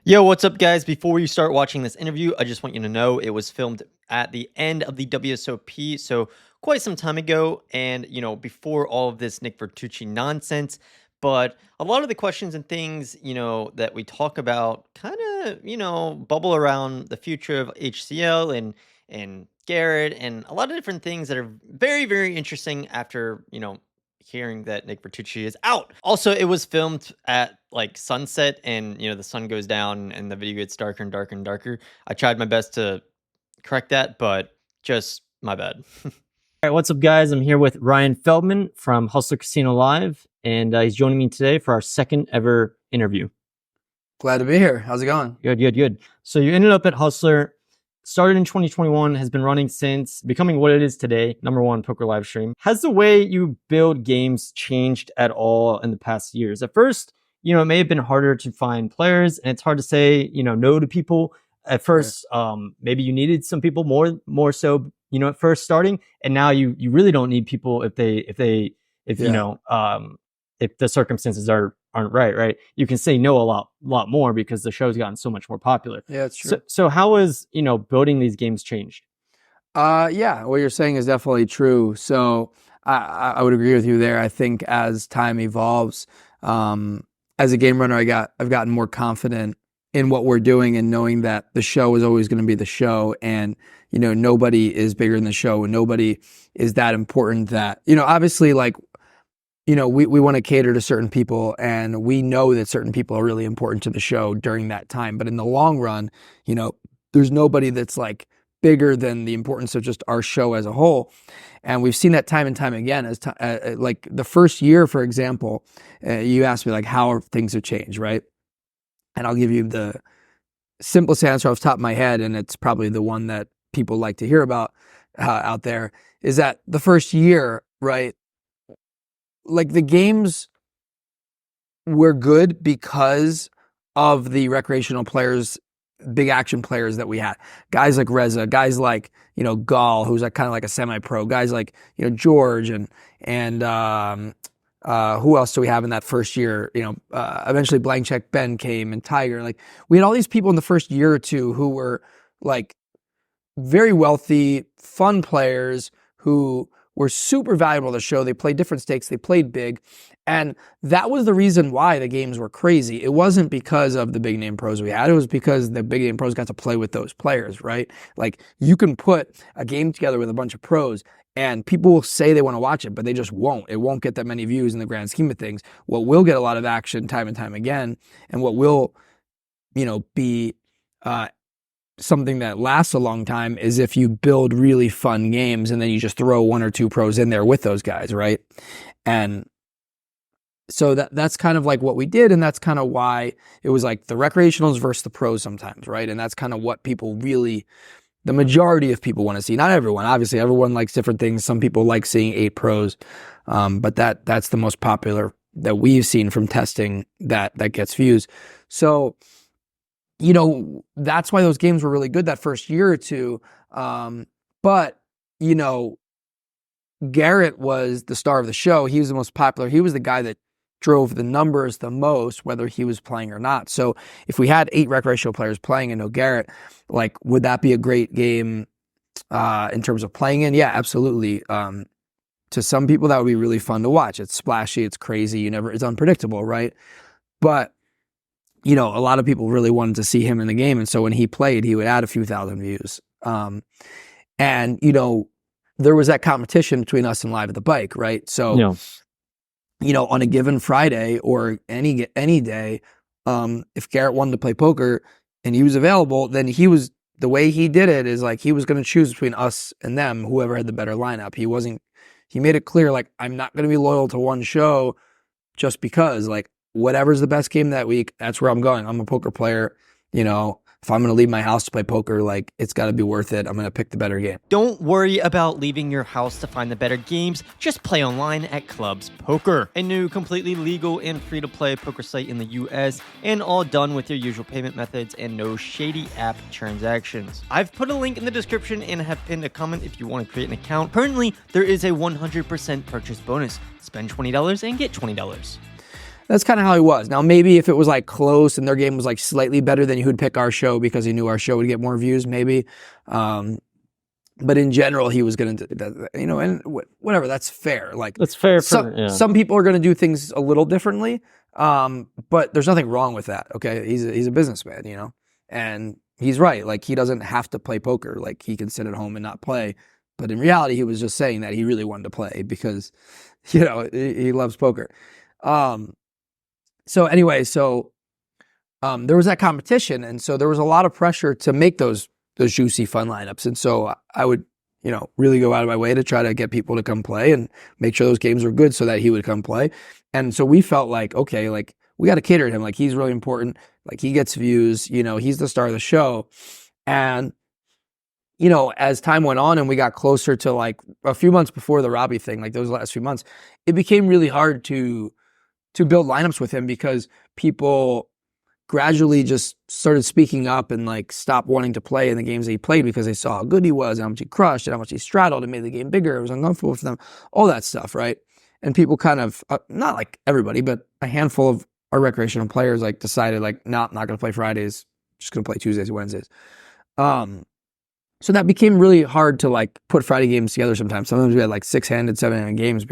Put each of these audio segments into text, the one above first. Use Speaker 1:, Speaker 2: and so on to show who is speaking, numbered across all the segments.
Speaker 1: Yo, what's up, guys? Before you start watching this interview, I just want you to know it was filmed at the end of the WSOP, so quite some time ago, and before all of this Nick Vertucci nonsense. But a lot of the questions and things that we talk about kind of bubble around the future of HCL and Garrett and a lot of different things that are very, very interesting after hearing that Nick Vertucci is out. Also, it was filmed at like sunset and the sun goes down and the video gets darker and darker and darker. I tried my best to correct that, but just my bad.
Speaker 2: All right, what's up, guys? I'm here with Ryan Feldman from Hustler Casino Live, and he's joining me today for our second ever interview.
Speaker 3: Glad to be here. How's it going?
Speaker 2: Good. So you ended up at Hustler, started in 2021, has been running since, becoming what it is today, #1 poker live stream. Has the way you build games changed at all in the past years? At first, it may have been harder to find players, and it's hard to say, no to people. At first, maybe you needed some people more so, at first starting, and now you really don't need people if the circumstances aren't right? You can say no a lot more because the show's gotten so much more popular.
Speaker 3: Yeah, it's true.
Speaker 2: So how has, building these games changed?
Speaker 3: Yeah, what you're saying is definitely true. So I would agree with you there. I think as time evolves, as a game runner, I've gotten more confident in what we're doing and knowing that the show is always going to be the show, and nobody is bigger than the show, and nobody is that important that obviously, like, we want to cater to certain people, and we know that certain people are really important to the show during that time. But in the long run, there's nobody that's like bigger than the importance of just our show as a whole. And we've seen that time and time again. Like the first year, for example, you asked me like how things have changed, right? And I'll give you the simplest answer off the top of my head, and it's probably the one that people like to hear about out there, is that the first year, right? Like the games were good because of the recreational players, big action players that we had. Guys like Reza, guys like, Gall, who's like kind of like a semi-pro, guys like, George and who else do we have in that first year? Eventually Blank Check Ben came, and Tiger. Like, we had all these people in the first year or two who were like very wealthy, fun players who were super valuable to the show. They played different stakes. They played big. And that was the reason why the games were crazy. It wasn't because of the big name pros we had. It was because the big name pros got to play with those players, right? Like, you can put a game together with a bunch of pros and people will say they want to watch it, but they just won't. It won't get that many views in the grand scheme of things. What will get a lot of action time and time again, and what will, be something that lasts a long time, is if you build really fun games and then you just throw one or two pros in there with those guys, right? And so that's kind of like what we did, and that's kind of why it was like the recreationals versus the pros sometimes, right? And that's kind of what people really, the majority of people want to see. Not everyone, obviously, everyone likes different things. Some people like seeing 8 pros, but that's the most popular that we've seen from testing that gets views. So that's why those games were really good that first year or two. But Garrett was the star of the show. He was the most popular. He was the guy that drove the numbers the most, whether he was playing or not. So if we had 8 recreational players playing and no Garrett, like, would that be a great game in terms of playing in? Yeah, absolutely. To some people, that would be really fun to watch. It's splashy. It's crazy. It's unpredictable, right? But a lot of people really wanted to see him in the game. And so when he played, he would add a few thousand views. And there was that competition between us and Live at the Bike, right? So, on a given Friday or any day, if Garrett wanted to play poker and he was available, then the way he did it is like he was going to choose between us and them, whoever had the better lineup. He made it clear, like, I'm not going to be loyal to one show just because, like, whatever's the best game that week, that's where I'm going. I'm a poker player. If I'm going to leave my house to play poker, like, it's got to be worth it. I'm going to pick the better game.
Speaker 1: Don't worry about leaving your house to find the better games. Just play online at Clubs Poker, a new completely legal and free-to-play poker site in the US, and all done with your usual payment methods and no shady app transactions. I've put a link in the description and have pinned a comment if you want to create an account. Currently, there is a 100% purchase bonus. Spend $20 and get $20.
Speaker 3: That's kind of how he was. Now, maybe if it was like close and their game was like slightly better, then he would pick our show because he knew our show would get more views, maybe. But in general, he was going to, you know, and whatever, that's fair. Like,
Speaker 2: That's fair.
Speaker 3: Some people are going to do things a little differently, but there's nothing wrong with that, okay? He's a businessman, you know? And he's right. Like, he doesn't have to play poker. Like, he can sit at home and not play. But in reality, he was just saying that he really wanted to play because, you know, he loves poker. So anyway, there was that competition, and so there was a lot of pressure to make those juicy, fun lineups. And so I would, you know, really go out of my way to try to get people to come play and make sure those games were good so that he would come play. And so we felt like, okay, like we got to cater to him. Like he's really important. Like he gets views, you know, he's the star of the show. And, you know, as time went on and we got closer to like a few months before the Robbie thing, like those last few months, it became really hard to build lineups with him because people gradually just started speaking up and like stopped wanting to play in the games that he played because they saw how good he was and how much he crushed and how much he straddled and made the game bigger. It was uncomfortable for them, all that stuff, right? And people kind of, not like everybody, but a handful of our recreational players like decided like, no, I'm not going to play Fridays, just going to play Tuesdays and Wednesdays. So that became really hard to like put Friday games together sometimes. Sometimes we had like 6-handed, 7-handed games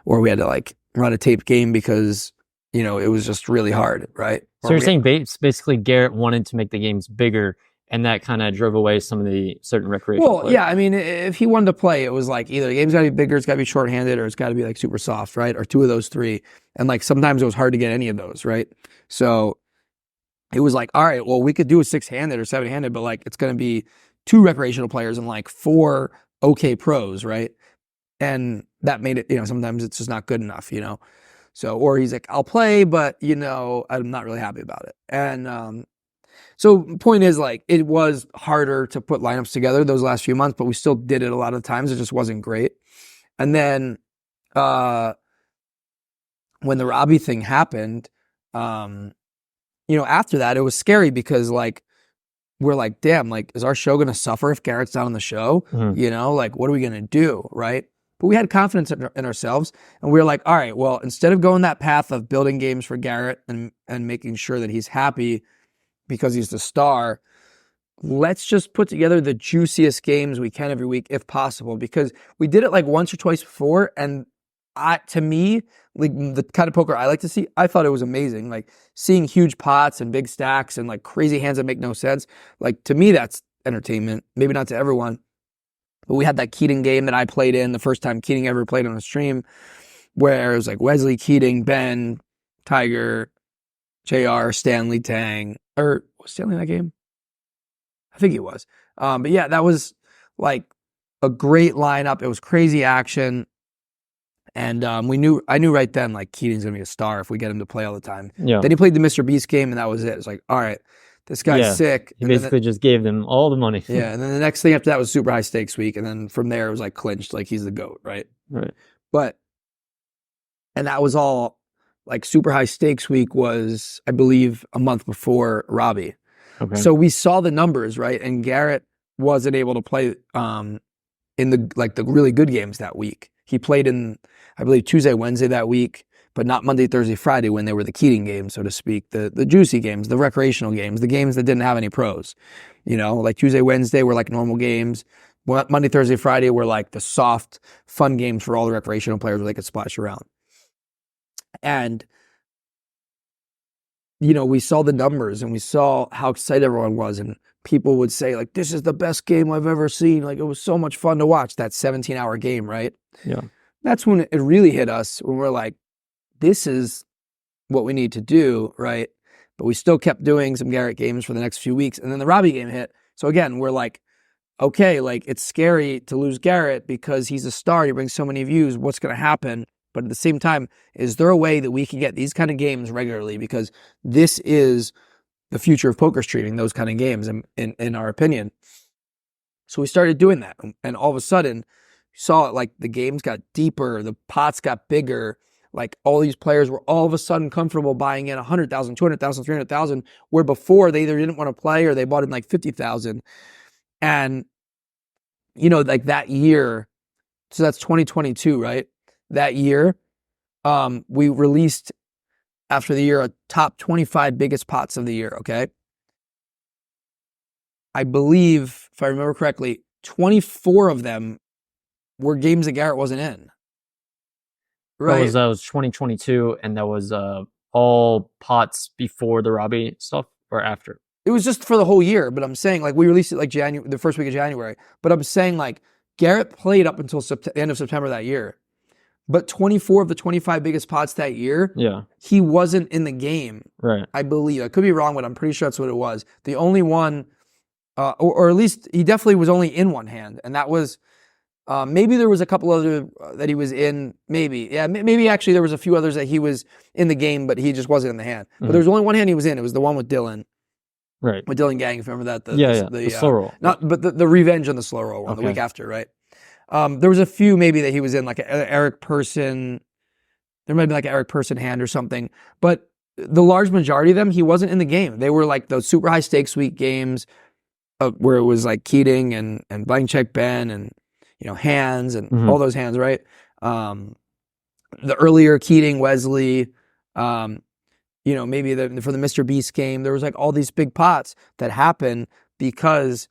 Speaker 3: or we had to like run a taped game because, you know, it was just really hard, right?
Speaker 2: So you're saying basically Garrett wanted to make the games bigger, and that kind of drove away some of the certain recreational players.
Speaker 3: Yeah, I mean, if he wanted to play, it was like either the game's got to be bigger, it's got to be shorthanded, or it's got to be like super soft, right? Or two of those three. And like sometimes it was hard to get any of those, right? So it was like, all right, well, we could do a 6-handed or 7-handed, but like it's going to be 2 recreational players and like 4 okay pros, right? And that made it, you know, sometimes it's just not good enough, you know? So, or he's like, I'll play, but, you know, I'm not really happy about it. And so point is, like, it was harder to put lineups together those last few months, but we still did it a lot of times. It just wasn't great. And then when the Robbie thing happened, you know, after that, it was scary because, like, we're like, damn, like, is our show going to suffer if Garrett's not on the show?
Speaker 2: Mm-hmm.
Speaker 3: You know, like, what are we going to do, right? But we had confidence in ourselves, and we were like, all right, well, instead of going that path of building games for Garrett and making sure that he's happy because he's the star, let's just put together the juiciest games we can every week if possible, because we did it like once or twice before, and to me, like the kind of poker I like to see, I thought it was amazing. Like seeing huge pots and big stacks and like crazy hands that make no sense. Like to me, that's entertainment. Maybe not to everyone. But we had that Keating game that I played in the first time Keating ever played on a stream, where it was like Wesley, Keating, Ben, Tiger, JR, Stanley, Tang. Or was Stanley in that game? I think he was. But yeah, that was like a great lineup. It was crazy action. And I knew right then, like, Keating's going to be a star if we get him to play all the time.
Speaker 2: Yeah.
Speaker 3: Then he played the Mr.Beast game, and that was it. It's like, all right, this guy's sick.
Speaker 2: He basically just gave them all the money.
Speaker 3: Yeah, and then the next thing after that was super high stakes week, and then from there it was like clinched, like he's the GOAT, right?
Speaker 2: Right.
Speaker 3: And that was all, like, super high stakes week was, I believe, a month before Robbie.
Speaker 2: Okay.
Speaker 3: So we saw the numbers, right? And Garrett wasn't able to play in the really good games that week. He played in, I believe, Tuesday, Wednesday that week, but not Monday, Thursday, Friday when they were the Keating games, so to speak, the juicy games, the recreational games, the games that didn't have any pros. You know, like Tuesday, Wednesday were like normal games. Monday, Thursday, Friday were like the soft, fun games for all the recreational players where they could splash around. And, you know, we saw the numbers and we saw how excited everyone was, and people would say, like, this is the best game I've ever seen. Like, it was so much fun to watch, that 17-hour game, right?
Speaker 2: Yeah.
Speaker 3: That's when it really hit us, when we're like, this is what we need to do, right? But we still kept doing some Garrett games for the next few weeks, and then the Robbie game hit. So again, we're like, okay, like, it's scary to lose Garrett because he's a star, he brings so many views, what's going to happen? But at the same time, is there a way that we can get these kind of games regularly? Because this is the future of poker streaming, those kind of games, in our opinion. So we started doing that. And all of a sudden, you saw it, like, the games got deeper, the pots got bigger. Like, all these players were all of a sudden comfortable buying in 100,000, 200,000, 300,000, where before they either didn't want to play or they bought in like 50,000. And, you know, like that year, so that's 2022, right? That year, we released after the year, a top 25 biggest pots of the year, okay? I believe, if I remember correctly, 24 of them were games that Garrett wasn't in. Right.
Speaker 2: That was 2022, and that was all pots before the Robbie stuff or after?
Speaker 3: It was just for the whole year, but I'm saying like we released it like the first week of January. But I'm saying like Garrett played up until the end of September that year. But 24 of the 25 biggest pots that year, he wasn't in the game.
Speaker 2: Right.
Speaker 3: I believe. I could be wrong, but I'm pretty sure that's what it was. The only one, or at least he definitely was only in one hand, and that was maybe there was a couple other that he was in. Maybe, yeah, maybe actually there was a few others that he was in the game, but he just wasn't in the hand. But there was only one hand he was in. It was the one with Dylan.
Speaker 2: Right.
Speaker 3: With Dylan Gang, if you remember that.
Speaker 2: The slow roll.
Speaker 3: But the revenge on the slow roll one, the week after, right? There was a few maybe that he was in, like an Eric Person. There might be like an Eric Person hand or something. But the large majority of them, he wasn't in the game. They were like those super high stakes week games where it was like Keating and blank check Ben and, you know, hands and all those hands, right? The earlier Keating, Wesley, you know, maybe for the Mr.Beast game, there was like all these big pots that happened because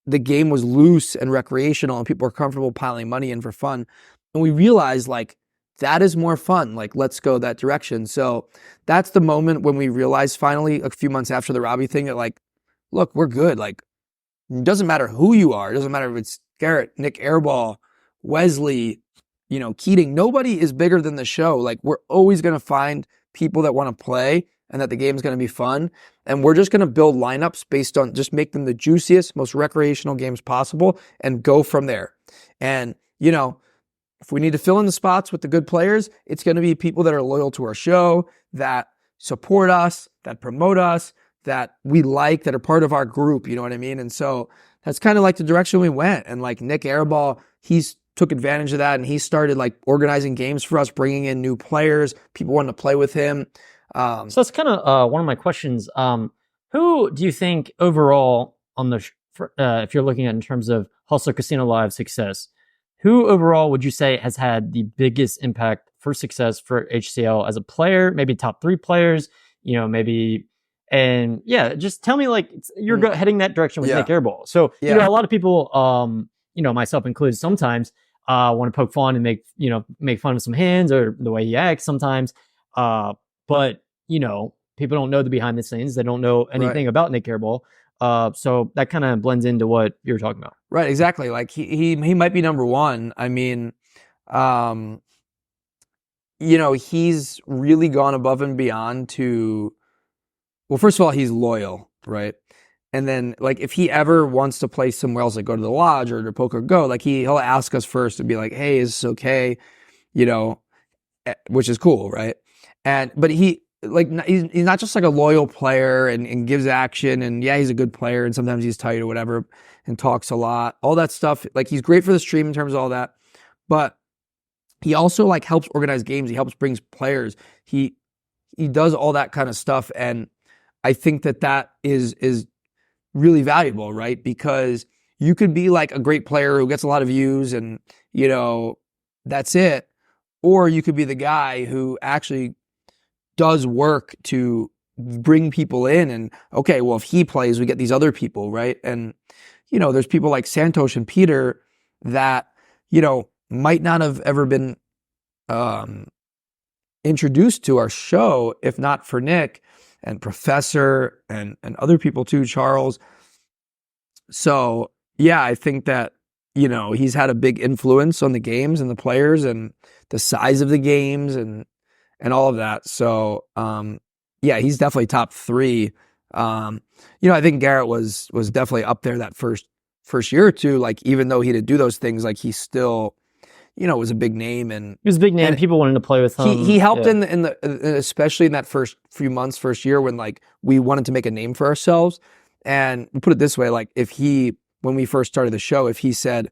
Speaker 3: the game was loose and recreational and people were comfortable piling money in for fun. And we realized like that is more fun. Like, let's go that direction. So that's the moment when we realized finally a few months after the Robbie thing that like, look, we're good. Like, it doesn't matter who you are. It doesn't matter if it's Garrett, Nik Airball, Wesley, you know, Keating. Nobody is bigger than the show. Like, we're always going to find people that want to play and that the game's going to be fun. And we're just going to build lineups based on just make them the juiciest, most recreational games possible and go from there. And, you know, if we need to fill in the spots with the good players, it's going to be people that are loyal to our show, that support us, that promote us, that we like, that are part of our group. You know what I mean? And so that's kind of like the direction we went. And like Nik Airball, he's took advantage of that and he started like organizing games for us, bringing in new players. People wanted to play with him.
Speaker 2: So that's kind of one of my questions. Who do you think overall on the, if you're looking at in terms of Hustler Casino Live success, who overall would you say has had the biggest impact for success for HCL as a player? Maybe top 3 players, you know, maybe, and yeah, just tell me like you're heading that direction with Nik Airball. So, you know, a lot of people, you know, myself included, sometimes want to poke fun and make fun of some hands or the way he acts sometimes. But, you know, people don't know the behind the scenes. They don't know anything about Nik Airball. So that kind of blends into what you're talking about.
Speaker 3: Right, exactly. Like he might be number one. I mean, you know, he's really gone above and beyond to, well, first of all, he's loyal, right? And then like if he ever wants to play somewhere else, like go to the lodge or to Poker Go, like he'll ask us first to be like, hey, is this okay? You know, which is cool, right? But he's not just like a loyal player and gives action, and yeah, he's a good player and sometimes he's tight or whatever and talks a lot, all that stuff. Like he's great for the stream in terms of all that, but he also like helps organize games. He helps brings players. He does all that kind of stuff, and I think that is really valuable, right? Because you could be like a great player who gets a lot of views and, you know, that's it. Or you could be the guy who actually does work to bring people in and, okay, well, if he plays, we get these other people, right? And, you know, there's people like Santosh and Peter that, you know, might not have ever been introduced to our show if not for Nik and Professor and other people too, Charles. So, yeah, I think that, you know, he's had a big influence on the games and the players and the size of the games and all of that. So, yeah, he's definitely top 3. You know, I think Garrett was definitely up there that first year or two. Like, even though he didn't do those things, like he still, you know, was a big name and
Speaker 2: he was a big name. People wanted to play with him.
Speaker 3: He helped in the especially in that first few months, first year when like we wanted to make a name for ourselves. And we put it this way, like when we first started the show, if he said,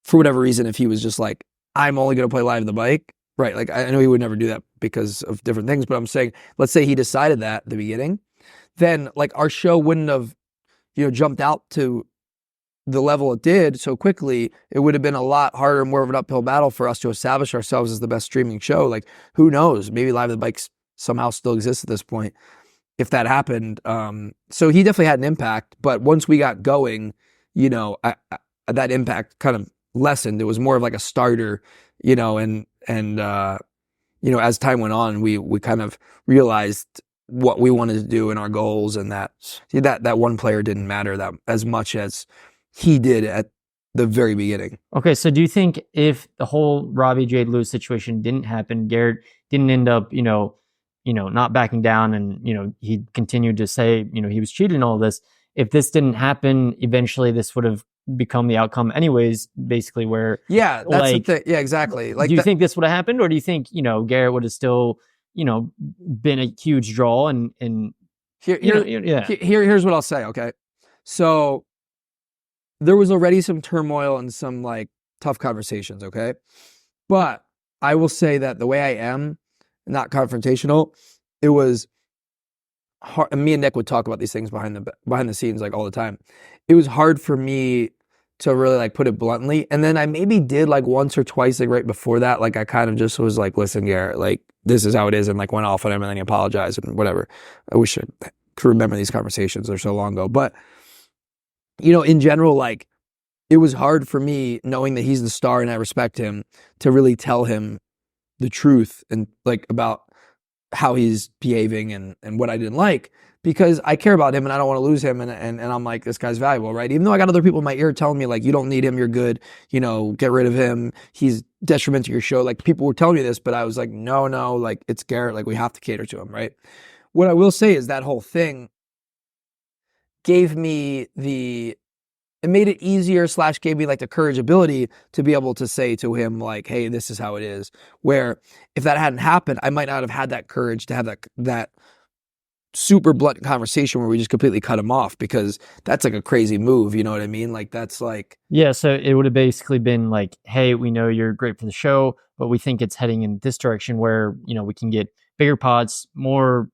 Speaker 3: for whatever reason, if he was just like, I'm only going to play live the bike, right? Like I know he would never do that because of different things, but I'm saying, let's say he decided that at the beginning, then like our show wouldn't have, you know, jumped out to the level it did so quickly, it would have been a lot harder, more of an uphill battle for us to establish ourselves as the best streaming show. Like, who knows? Maybe Live at the Bikes somehow still exists at this point if that happened. So he definitely had an impact. But once we got going, you know, that impact kind of lessened. It was more of like a starter, you know, and you know, as time went on, we kind of realized what we wanted to do and our goals, and that one player didn't matter that as much as he did at the very beginning.
Speaker 2: Okay, so do you think if the whole Robbie Jade Lewis situation didn't happen, Garrett didn't end up, not backing down, and he continued to say, he was cheating and all this. If this didn't happen, eventually this would have become the outcome anyways, basically, where
Speaker 3: yeah, that's the thing. Yeah, exactly. Like,
Speaker 2: do you think this would have happened, or do you think, Garrett would have still, been a huge draw and
Speaker 3: here's what I'll say, okay? So there was already some turmoil and some like tough conversations, okay? But I will say that the way I am, not confrontational, it was hard. And me and Nick would talk about these things behind the scenes like all the time. It was hard for me to really like put it bluntly. And then I maybe did like once or twice like right before that, like I kind of just was like, listen, Garrett, like this is how it is, and like went off on him and then he apologized and whatever. I wish I could remember these conversations. They're so long ago. But in general, like it was hard for me, knowing that he's the star and I respect him, to really tell him the truth and like about how he's behaving and what I didn't like, because I care about him and I don't want to lose him. And I'm like, this guy's valuable, right? Even though I got other people in my ear telling me like, you don't need him, you're good, get rid of him, he's detriment to your show. Like, people were telling me this, but I was like, no, like it's Garrett, like we have to cater to him, right? What I will say is that whole thing gave me it made it easier / gave me like the courage ability to be able to say to him like, hey, this is how it is. Where if that hadn't happened, I might not have had that courage to have that super blunt conversation where we just completely cut him off, because that's like a crazy move. You know what I mean? Like that's like,
Speaker 2: yeah. So it would have basically been like, hey, we know you're great for the show, but we think it's heading in this direction where, we can get bigger pots, more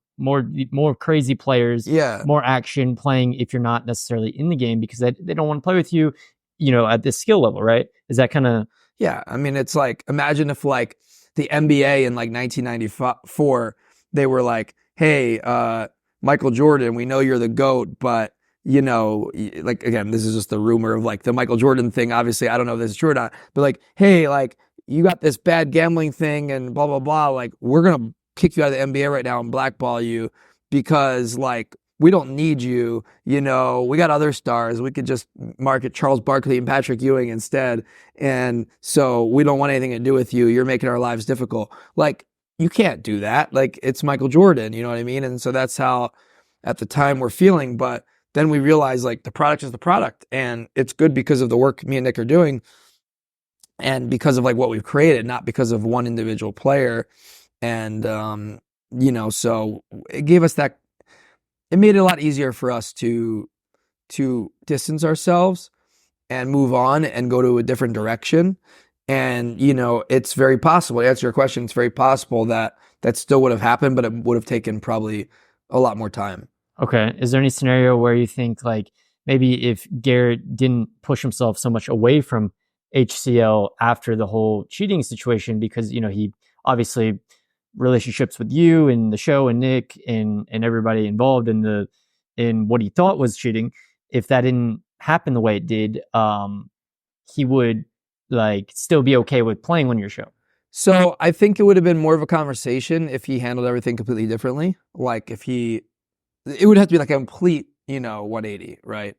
Speaker 2: crazy players,
Speaker 3: yeah,
Speaker 2: more action playing if you're not necessarily in the game, because they don't want to play with you, at this skill level, right? Is that kind of...
Speaker 3: Yeah, I mean, it's like, imagine if like the NBA in like 1994, they were like, hey, Michael Jordan, we know you're the GOAT, but like, again, this is just the rumor of like the Michael Jordan thing. Obviously, I don't know if this is true or not, but like, hey, like you got this bad gambling thing and blah, blah, blah. Like, we're going to kick you out of the NBA right now and blackball you because like we don't need you, we got other stars. We could just market Charles Barkley and Patrick Ewing instead. And so we don't want anything to do with you. You're making our lives difficult. Like, you can't do that. Like, it's Michael Jordan, you know what I mean? And so that's how at the time we're feeling. But then we realize like the product is the product, and it's good because of the work me and Nick are doing and because of like what we've created, not because of one individual player. And, so it gave us that, it made it a lot easier for us to distance ourselves and move on and go to a different direction. And, it's very possible, to answer your question, it's very possible that still would have happened, but it would have taken probably a lot more time.
Speaker 2: Okay. Is there any scenario where you think like maybe if Garrett didn't push himself so much away from HCL after the whole cheating situation, because, he obviously relationships with you and the show and Nick and everybody involved in what he thought was cheating, if that didn't happen the way it did, he would like still be okay with playing on your show?
Speaker 3: So I think it would have been more of a conversation if he handled everything completely differently. Like it would have to be like a complete, 180, right?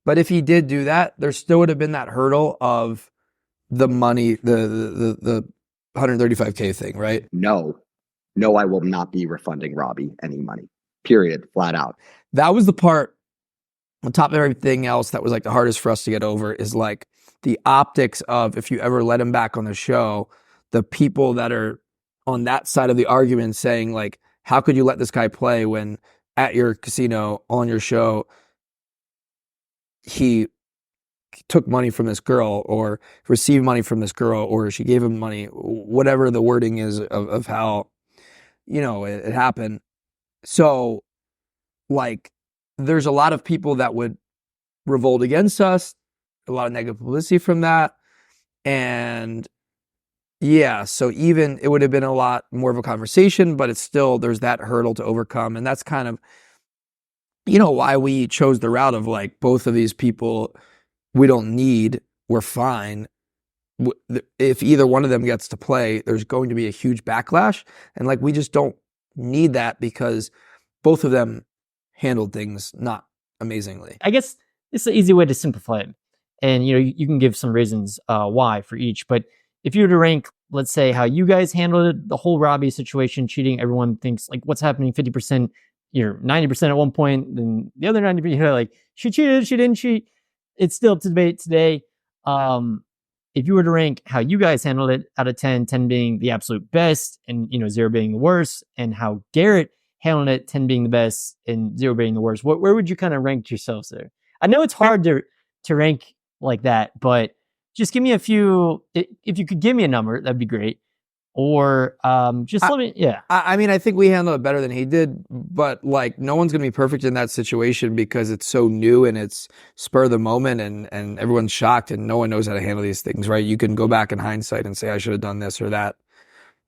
Speaker 3: But if he did do that, there still would have been that hurdle of the money, the 135K thing, right?
Speaker 4: No, I will not be refunding Robbie any money. Period. Flat out.
Speaker 3: That was the part on top of everything else that was like the hardest for us to get over, is like the optics of, if you ever let him back on the show, the people that are on that side of the argument saying like, how could you let this guy play when at your casino on your show, he took money from this girl or received money from this girl, or she gave him money, whatever the wording is of how, it happened. So like, there's a lot of people that would revolt against us. a lot of negative publicity from that. And yeah, so even it would have been a lot more of a conversation, but it's still, there's that hurdle to overcome. And that's kind of, why we chose the route of like, both of these people we don't need, we're fine. If either one of them gets to play, there's going to be a huge backlash. And like, we just don't need that because both of them handled things not amazingly.
Speaker 2: I guess it's an easy way to simplify it. And, you can give some reasons why for each. But if you were to rank, let's say, how you guys handled it, the whole Robbie situation, cheating, everyone thinks, like, what's happening 50%, 90% at one point, then the other 90%, like, she cheated, she didn't cheat. It's still up to debate today. If you were to rank how you guys handled it out of 10, 10 being the absolute best and, 0 being the worst, and how Garrett handled it, 10 being the best and 0 being the worst, where would you kind of rank yourselves there? I know it's hard to rank like that, but just give me a few. If you could give me a number, that'd be great. Or just let me, yeah.
Speaker 3: I mean, I think we handled it better than he did, but like, no one's gonna be perfect in that situation because it's so new and it's spur of the moment, and everyone's shocked and no one knows how to handle these things, right? You can go back in hindsight and say, I should have done this or that,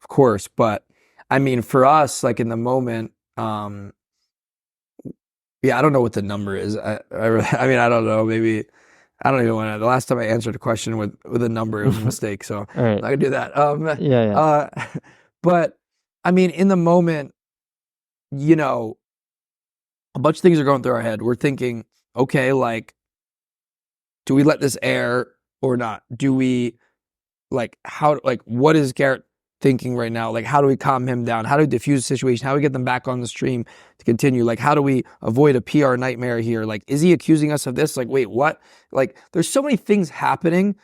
Speaker 3: of course. But I mean, for us, like in the moment, yeah, I don't know what the number is. I mean, I don't know. Maybe I don't even want to. The last time I answered a question with a number, it was a mistake. So
Speaker 2: All right.
Speaker 3: I'm not gonna do that.
Speaker 2: Yeah.
Speaker 3: But I mean, in the moment, a bunch of things are going through our head. We're thinking, okay, like, do we let this air or not? Do we what is Garrett thinking right now? Like, how do we calm him down? How do we diffuse the situation? How do we get them back on the stream to continue? Like, how do we avoid a PR nightmare here? Like, is he accusing us of this? Like, wait, what? Like, there's so many things happening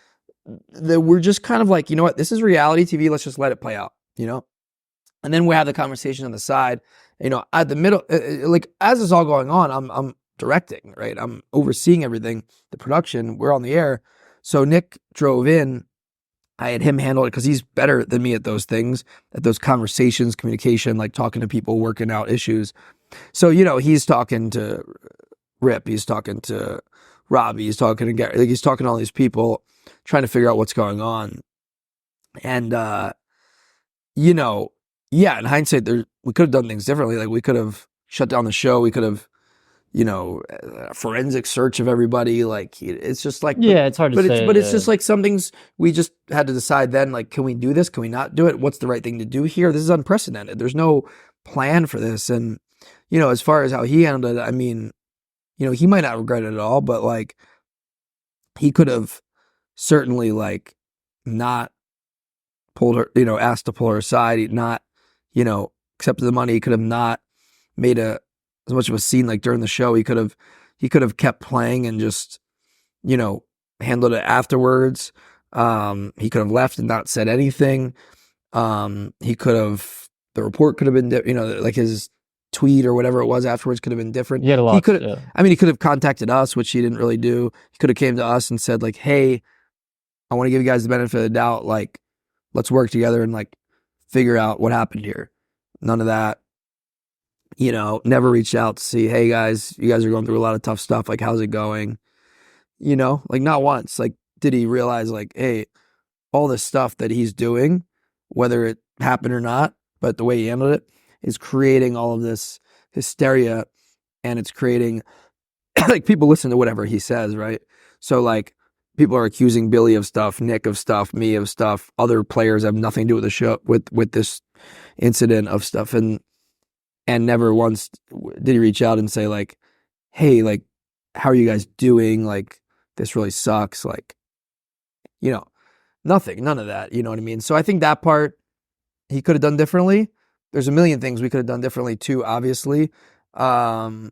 Speaker 3: that we're just kind of like, you know what? This is reality TV. Let's just let it play out, And then we have the conversation on the side, at the middle, like as it's all going on, I'm directing, right? I'm overseeing everything, the production, we're on the air. So Nick drove in. I had him handle it because he's better than me at those things, at those conversations, communication, like talking to people, working out issues. So, he's talking to Rip, he's talking to Robbie, he's talking to Garrett, like he's talking to all these people, trying to figure out what's going on. And, yeah, in hindsight, we could have done things differently. Like we could have shut down the show. We could have, a forensic search of everybody. Like it's just like,
Speaker 2: yeah, it's hard to say.
Speaker 3: But it's just like some things we just had to decide then, like, can we do this? Can we not do it? What's the right thing to do here? This is unprecedented. There's no plan for this. And, as far as how he handled it, I mean, he might not regret it at all, but like he could have certainly like not pulled her, asked to pull her aside. He'd not, accepted the money. He could have not made as much of a scene like during the show. He could have kept playing and just, handled it afterwards. He could have left and not said anything. He could have, the report could have been, like his tweet or whatever it was afterwards could have been different.
Speaker 2: He had a lot.
Speaker 3: He could have, I mean, he could have contacted us, which he didn't really do. He could have came to us and said like, hey, I want to give you guys the benefit of the doubt. Like, let's work together and like figure out what happened here. None of that. Never reached out to see, hey guys, you guys are going through a lot of tough stuff. Like, how's it going? Like not once. Like, did he realize like, hey, all this stuff that he's doing, whether it happened or not, but the way he handled it is creating all of this hysteria, and it's creating like people listen to whatever he says, right? So like people are accusing Billy of stuff, Nick of stuff, me of stuff. Other players have nothing to do with the show, with this incident of stuff, and never once did he reach out and say like, hey, like, how are you guys doing? Like, this really sucks. Like, nothing, none of that. You know what I mean? So I think that part he could have done differently. There's a million things we could have done differently too, obviously.
Speaker 2: The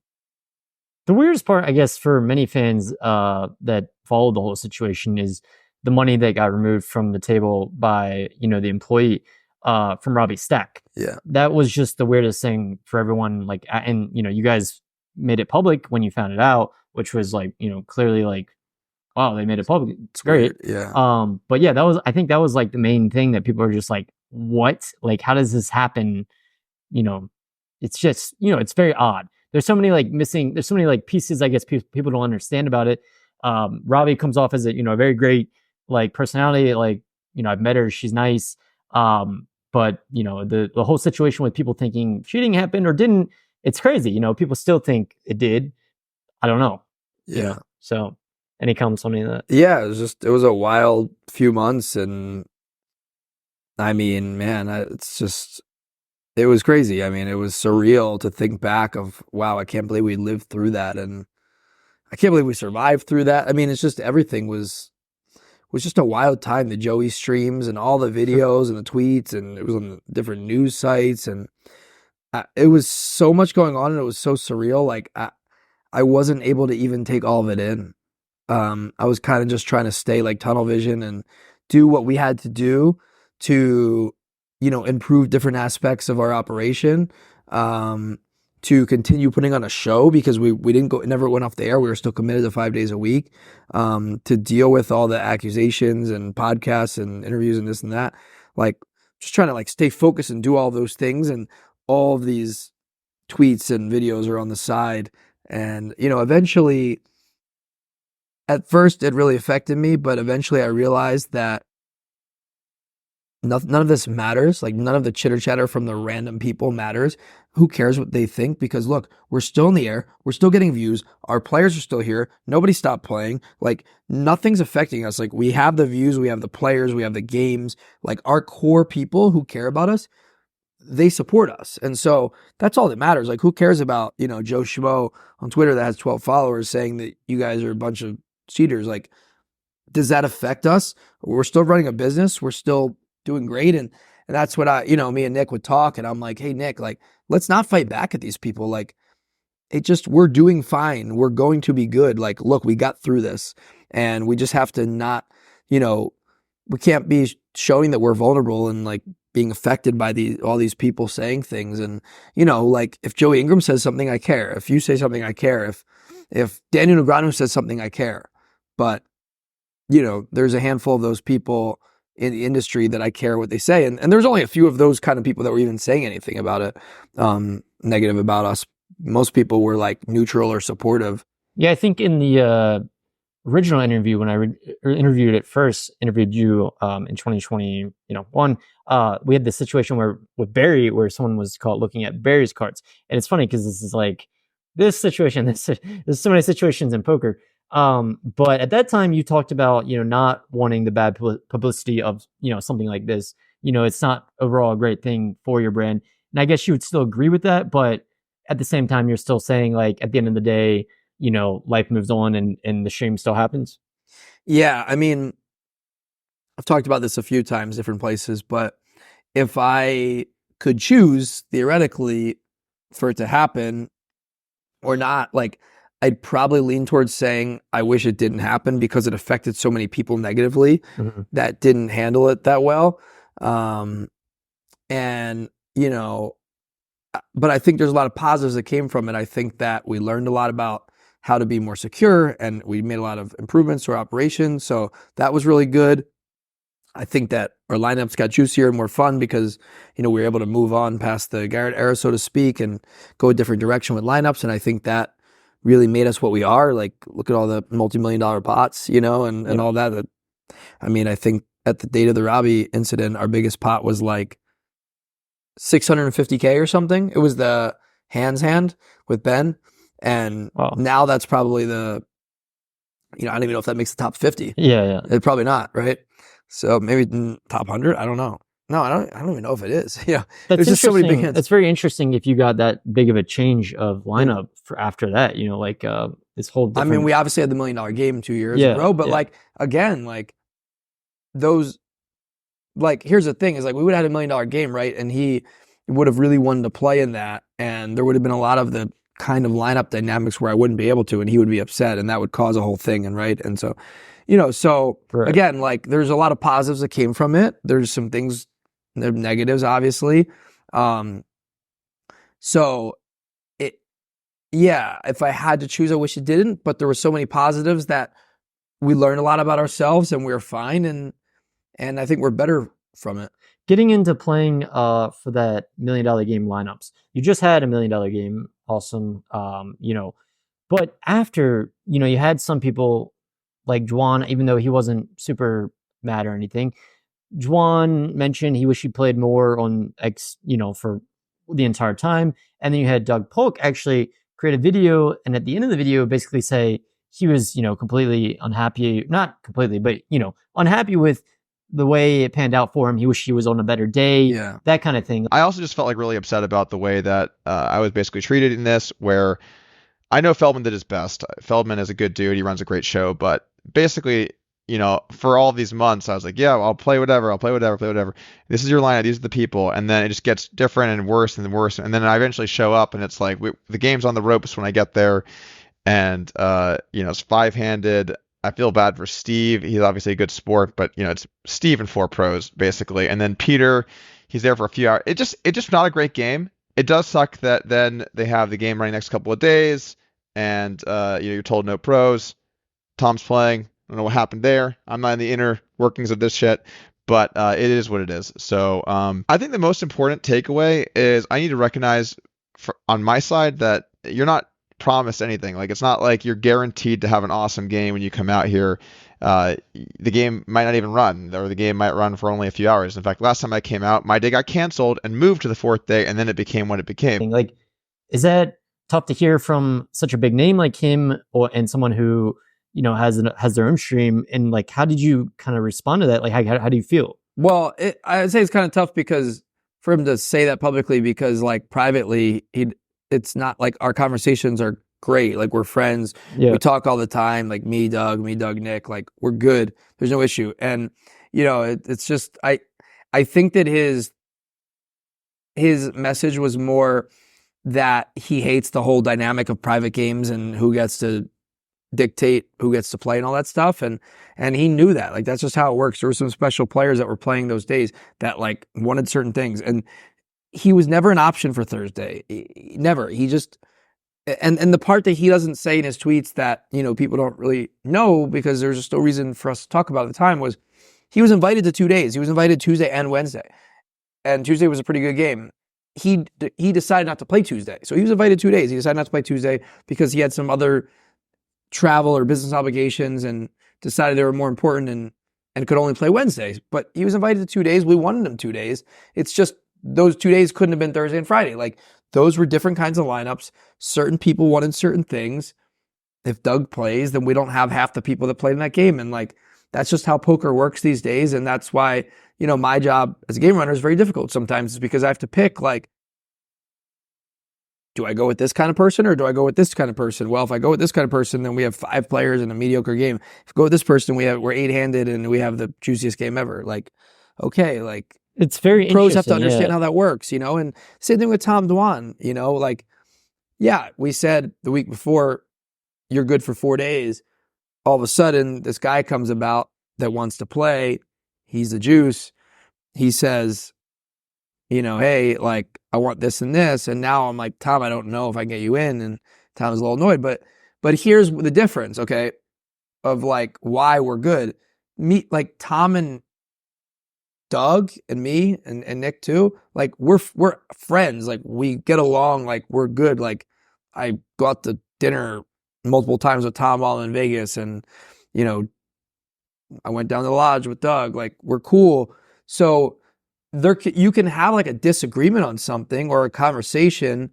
Speaker 2: weirdest part, I guess, for many fans that followed the whole situation is the money that got removed from the table by, the employee from Robbie's stack.
Speaker 3: Yeah.
Speaker 2: That was just the weirdest thing for everyone. Like, and, you guys made it public when you found it out, which was like, clearly like, wow, they made it public. It's great.
Speaker 3: Yeah.
Speaker 2: But yeah, I think that was like the main thing that people are just like, what? Like, how does this happen? It's just, it's very odd. There's so many like there's so many like pieces, I guess, people don't understand about it. Robbie comes off as a very great like personality. Like I've met her, she's nice. But the whole situation with people thinking cheating happened or didn't, it's crazy. People still think it did. I don't know.
Speaker 3: Yeah.
Speaker 2: So any comments on any of that?
Speaker 3: Yeah, it was a wild few months, and I mean, man, it was crazy. I mean, it was surreal to think back of, wow, I can't believe we lived through that, and I can't believe we survived through that. I mean, it's just everything was just a wild time. The Joey streams and all the videos and the tweets, and it was on different news sites, and it was so much going on, and it was so surreal. Like I wasn't able to even take all of it in. I was kind of just trying to stay like tunnel vision and do what we had to do to, improve different aspects of our operation, to continue putting on a show, because we never went off the air. We were still committed to 5 days a week, to deal with all the accusations and podcasts and interviews and this and that. Like just trying to like stay focused and do all those things. And all of these tweets and videos are on the side. And, eventually, at first it really affected me, but eventually I realized that none of this matters. Like none of the chitter chatter from the random people matters. Who cares what they think? Because look, we're still in the air. We're still getting views. Our players are still here. Nobody stopped playing. Like nothing's affecting us. Like we have the views, we have the players, we have the games. Like our core people who care about us, they support us. And so that's all that matters. Like who cares about, Joe Schmo on Twitter that has 12 followers saying that you guys are a bunch of cheaters? Like, does that affect us? We're still running a business. We're still doing great. And that's what me and Nick would talk. And I'm like, hey, Nick, like, let's not fight back at these people. Like, we're doing fine. We're going to be good. Like, look, we got through this, and we just have to not, we can't be showing that we're vulnerable and like being affected by all these people saying things. And, like if Joey Ingram says something, I care. If you say something, I care. If Daniel Negreanu says something, I care. But, there's a handful of those people in the industry that I care what they say. And there's only a few of those kind of people that were even saying anything about it, negative about us. Most people were like neutral or supportive.
Speaker 2: Yeah, I think in the original interview, when I interviewed you in 2021, we had this situation with Barry, where someone was caught looking at Barry's cards. And it's funny because this is like this situation, there's so many situations in poker. But at that time you talked about, not wanting the bad publicity of, something like this. It's not overall a great thing for your brand. And I guess you would still agree with that, but at the same time, you're still saying like at the end of the day, life moves on and the shame still happens.
Speaker 3: Yeah. I mean, I've talked about this a few times, different places, but if I could choose theoretically for it to happen or not, like I'd probably lean towards saying, I wish it didn't happen, because it affected so many people negatively that didn't handle it that well. And, but I think there's a lot of positives that came from it. I think that we learned a lot about how to be more secure, and we made a lot of improvements to our operations. So that was really good. I think that our lineups got juicier and more fun because, we were able to move on past the Garrett era, so to speak, and go a different direction with lineups. And I think that really made us what we are. Like, look at all the multi-million-dollar pots, and all that. I mean, I think at the date of the Robbie incident, our biggest pot was like $650K or something. It was the hand with Ben. And now that's probably I don't even know if that makes the top 50.
Speaker 2: Yeah.
Speaker 3: It's probably not, right? So maybe top 100. I don't know. No, I don't even know if it is. Yeah,
Speaker 2: That's
Speaker 3: there's just so many big hits.
Speaker 2: It's very interesting if you got that big of a change of lineup for after that. This whole.
Speaker 3: I mean, we obviously had the $1 million game 2 years in a row, but like again, like those. Like here's the thing: is like we would have had $1 million game, right? And he would have really wanted to play in that, and there would have been a lot of the kind of lineup dynamics where I wouldn't be able to, and he would be upset, and that would cause a whole thing, and right, and so. Right. Again, like there's a lot of positives that came from it. There's some things, there are negatives, obviously. If I had to choose, I wish it didn't, but there were so many positives that we learned a lot about ourselves, and we were fine. And I think we're better from it.
Speaker 2: Getting into playing for that $1 million game lineups. You just had $1 million game. Awesome. But after, you had some people like Dwan, even though he wasn't super mad or anything. Dwan mentioned he wished he played more on X, for the entire time. And then you had Doug Polk actually create a video, and at the end of the video, basically say he was, completely unhappy, not completely, but, unhappy with the way it panned out for him. He wished he was on a better day, that kind of thing.
Speaker 5: I also just felt like really upset about the way that I was basically treated in this, where I know Feldman did his best. Feldman is a good dude. He runs a great show, but basically, for all these months, I was like, yeah, I'll play whatever. This is your lineup. These are the people. And then it just gets different and worse and worse. And then I eventually show up and it's like the game's on the ropes when I get there. And, it's 5-handed. I feel bad for Steve. He's obviously a good sport, but, it's Steve and 4 pros, basically. And then Peter, he's there for a few hours. It just not a great game. It does suck that then they have the game running next couple of days and, you're told no pros. Tom's playing. I don't know what happened there. I'm not in the inner workings of this shit, but it is what it is. So I think the most important takeaway is I need to recognize on my side that you're not promised anything. Like, it's not like you're guaranteed to have an awesome game when you come out here. The game might not even run, or the game might run for only a few hours. In fact, last time I came out, my day got canceled and moved to the 4th day, and then it became what it became.
Speaker 2: Like, is that tough to hear from such a big name like him, and someone who has their own stream? And like, how did you kind of respond to that? Like, how do you feel?
Speaker 3: Well, I'd say it's kind of tough because for him to say that publicly, because like privately, it's not like our conversations are great. Like, we're friends. Yeah. We talk all the time. Like me, Doug, Nick, like we're good. There's no issue. And, it's just, I think that his message was more that he hates the whole dynamic of private games and who gets to dictate who gets to play and all that stuff. And he knew that. Like, that's just how it works. There were some special players that were playing those days that like wanted certain things. And he was never an option for Thursday. Never. He just, and the part that he doesn't say in his tweets that, people don't really know because there's just no reason for us to talk about at the time, was he was invited to 2 days. He was invited Tuesday and Wednesday. And Tuesday was a pretty good game. He decided not to play Tuesday. So he was invited 2 days. He decided not to play Tuesday because he had some other travel or business obligations and decided they were more important and could only play Wednesdays. But he was invited to 2 days. We wanted him 2 days. It's just those 2 days couldn't have been Thursday and Friday. Like, those were different kinds of lineups. Certain people wanted certain things. If Doug plays, then we don't have half the people that played in that game. And like, that's just how poker works these days. And that's why, my job as a game runner is very difficult sometimes, is because I have to pick, like, do I go with this kind of person or do I go with this kind of person? Well, if I go with this kind of person, then we have 5 players in a mediocre game. If I go with this person, we're 8-handed and we have the juiciest game ever. Like, okay, like,
Speaker 2: it's very
Speaker 3: pros have to understand how that works, and same thing with Tom Dwan, like, yeah, we said the week before, you're good for 4 days. All of a sudden, this guy comes about that wants to play. He's the juice. He says, hey, like, I want this and this. And now I'm like, Tom, I don't know if I can get you in. And Tom's a little annoyed, but here's the difference, okay, of like why we're good. Like Tom and Doug and me and Nick too, like we're friends. Like, we get along, like we're good. Like, I go out to dinner multiple times with Tom while in Vegas, and I went down to the lodge with Doug. Like, we're cool. So you can have like a disagreement on something or a conversation.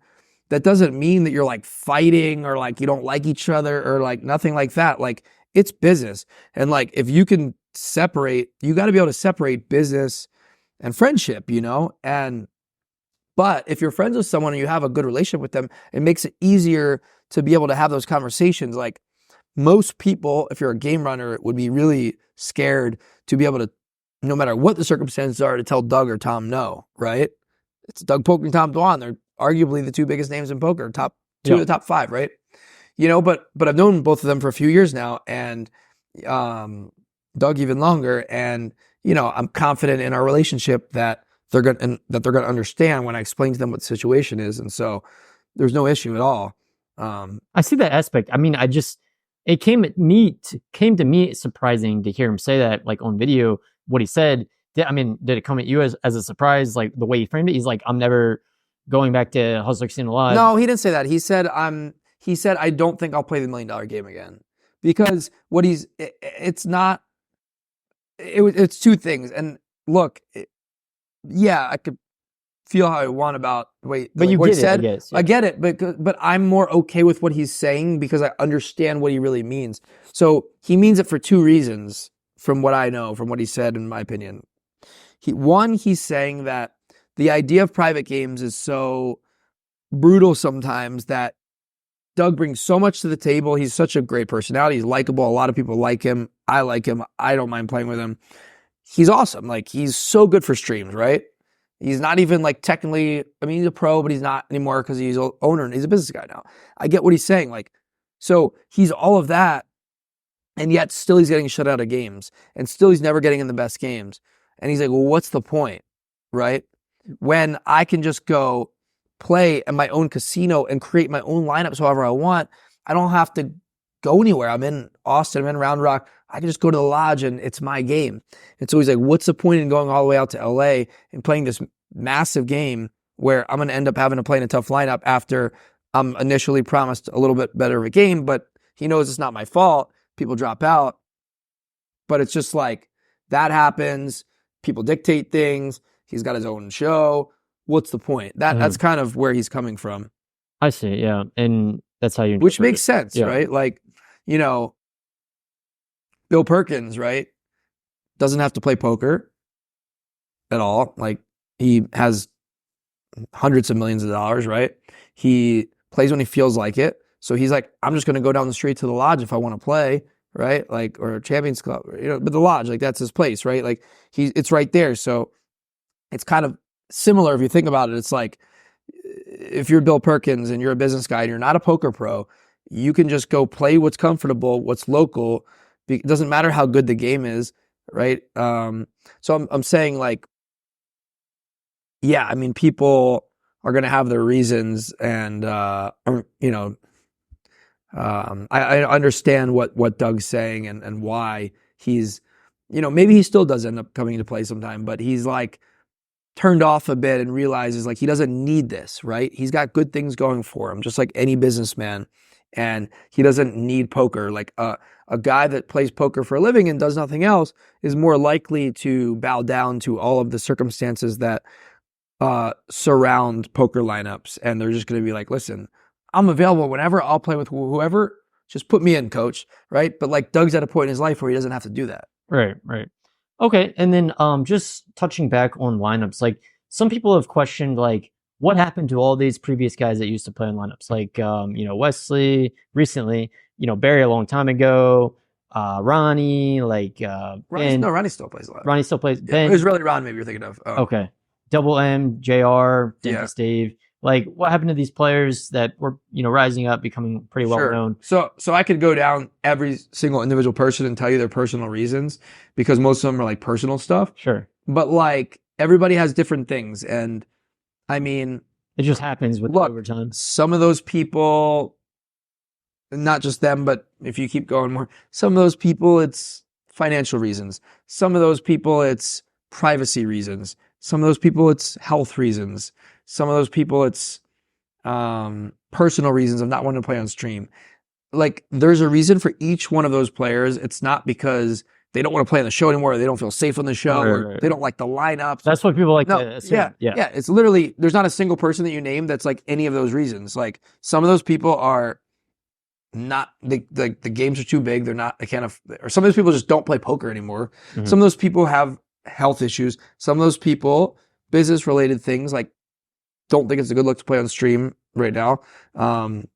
Speaker 3: That doesn't mean that you're like fighting or like you don't like each other or like nothing like that. Like, it's business. And like, if you can separate, you got to be able to separate business and friendship, but if you're friends with someone and you have a good relationship with them, it makes it easier to be able to have those conversations. Like, most people, if you're a game runner, would be really scared to be able to, no matter what the circumstances are, to tell Doug or Tom no, right? It's Doug Polk and Tom Dwan. They're arguably the 2 biggest names in poker, top 2 of the top 5, right? But I've known both of them for a few years now, and Doug even longer, and I'm confident in our relationship that they're going to understand when I explain to them what the situation is, and so there's no issue at all.
Speaker 2: I see that aspect. I mean, it came to me surprising to hear him say that, like, on video, what he said. Did it come at you as a surprise, like the way he framed it? He's like, I'm never going back to Hustler Casino Live.
Speaker 3: No, he didn't say that. He said, I don't think I'll play the $1 million game again, because it's not. It's two things. And look, yeah, I could feel how I want about
Speaker 2: But
Speaker 3: like
Speaker 2: you
Speaker 3: what
Speaker 2: get
Speaker 3: he
Speaker 2: it, I
Speaker 3: said.
Speaker 2: guess.
Speaker 3: I get it, but I'm more okay with what he's saying because I understand what he really means. So he means it for two reasons, from what I know, from what he said, in my opinion. He's saying that the idea of private games is so brutal sometimes that Doug brings so much to the table. He's such a great personality. He's likable. A lot of people like him. I like him. I don't mind playing with him. He's awesome. Like, he's so good for streams, right? He's not even like technically, I mean, he's a pro, but he's not anymore because he's an owner and he's a business guy now. I get what he's saying. Like, so he's all of that, and yet still he's getting shut out of games, and still he's never getting in the best games. And he's like, well, what's the point, right? When I can just go play at my own casino and create my own lineups however I want. I don't have to go anywhere. I'm in Austin, I'm in Round Rock. I can just go to the lodge and it's my game. And so he's like, what's the point in going all the way out to LA and playing this massive game where I'm going to end up having to play in a tough lineup after I'm initially promised a little bit better of a game, but he knows it's not my fault. People drop out. But it's just like, that happens. People dictate things. He's got his own show. What's the point? That's kind of where he's coming from.
Speaker 2: I see, yeah. And that's how you
Speaker 3: Which
Speaker 2: interpret
Speaker 3: makes
Speaker 2: it.
Speaker 3: sense,
Speaker 2: Yeah.
Speaker 3: right? Like, you know, Bill Perkins, right? Doesn't have to play poker at all. Like, he has hundreds of millions of dollars, right? He plays when he feels like it. So he's like, I'm just going to go down the street to the lodge if I want to play, right? Like, or Champions Club, you know, but the lodge, like, that's his place, right? Like, it's right there. So it's kind of similar if you think about it. It's like, if you're Bill Perkins and you're a business guy and you're not a poker pro, you can just go play what's comfortable, what's local. It doesn't matter how good the game is, right? So I'm saying, like, yeah, I mean, people are going to have their reasons, and you know, I understand what Doug's saying and why he's, you know, maybe he still does end up coming into play sometime, but he's like turned off a bit and realizes like he doesn't need this, right? He's got good things going for him, just like any businessman, and he doesn't need poker. Like a guy that plays poker for a living and does nothing else is more likely to bow down to all of the circumstances that surround poker lineups, and they're just going to be like, listen, I'm available whenever, I'll play with whoever, just put me in, coach, right? But like, Doug's at a point in his life where he doesn't have to do that.
Speaker 2: Right. Okay, and then just touching back on lineups, like, some people have questioned, like, what happened to all these previous guys that used to play in lineups, like, you know, Wesley recently, you know, Barry a long time ago, Ronnie, like,
Speaker 3: Ronnie still plays a lot.
Speaker 2: Ronnie still plays.
Speaker 3: It
Speaker 2: Ben,
Speaker 3: was really Ron maybe you're thinking of. Oh.
Speaker 2: okay, Double M, JR, Dentist Dave. Like, what happened to these players that were, you know, rising up, becoming pretty well known?
Speaker 3: So I could go down every single individual person and tell you their personal reasons, because most of them are like personal stuff.
Speaker 2: Sure.
Speaker 3: But like, everybody has different things, and I mean,
Speaker 2: it just happens with over time.
Speaker 3: Some of those people, not just them, but if you keep going more, some of those people, it's financial reasons. Some of those people, it's privacy reasons. Some of those people, it's health reasons. Some of those people, it's personal reasons of not wanting to play on stream. Like, there's a reason for each one of those players. It's not because they don't want to play on the show anymore, or they don't feel safe on the show, or they don't like the lineups.
Speaker 2: That's what people like to assume.
Speaker 3: Yeah. It's literally, there's not a single person that you name that's like any of those reasons. Like, some of those people are not, the games are too big. They're not, they can't, or some of those people just don't play poker anymore. Mm-hmm. Some of those people have health issues. Some of those people, business related things, like, don't think it's a good look to play on stream right now. Some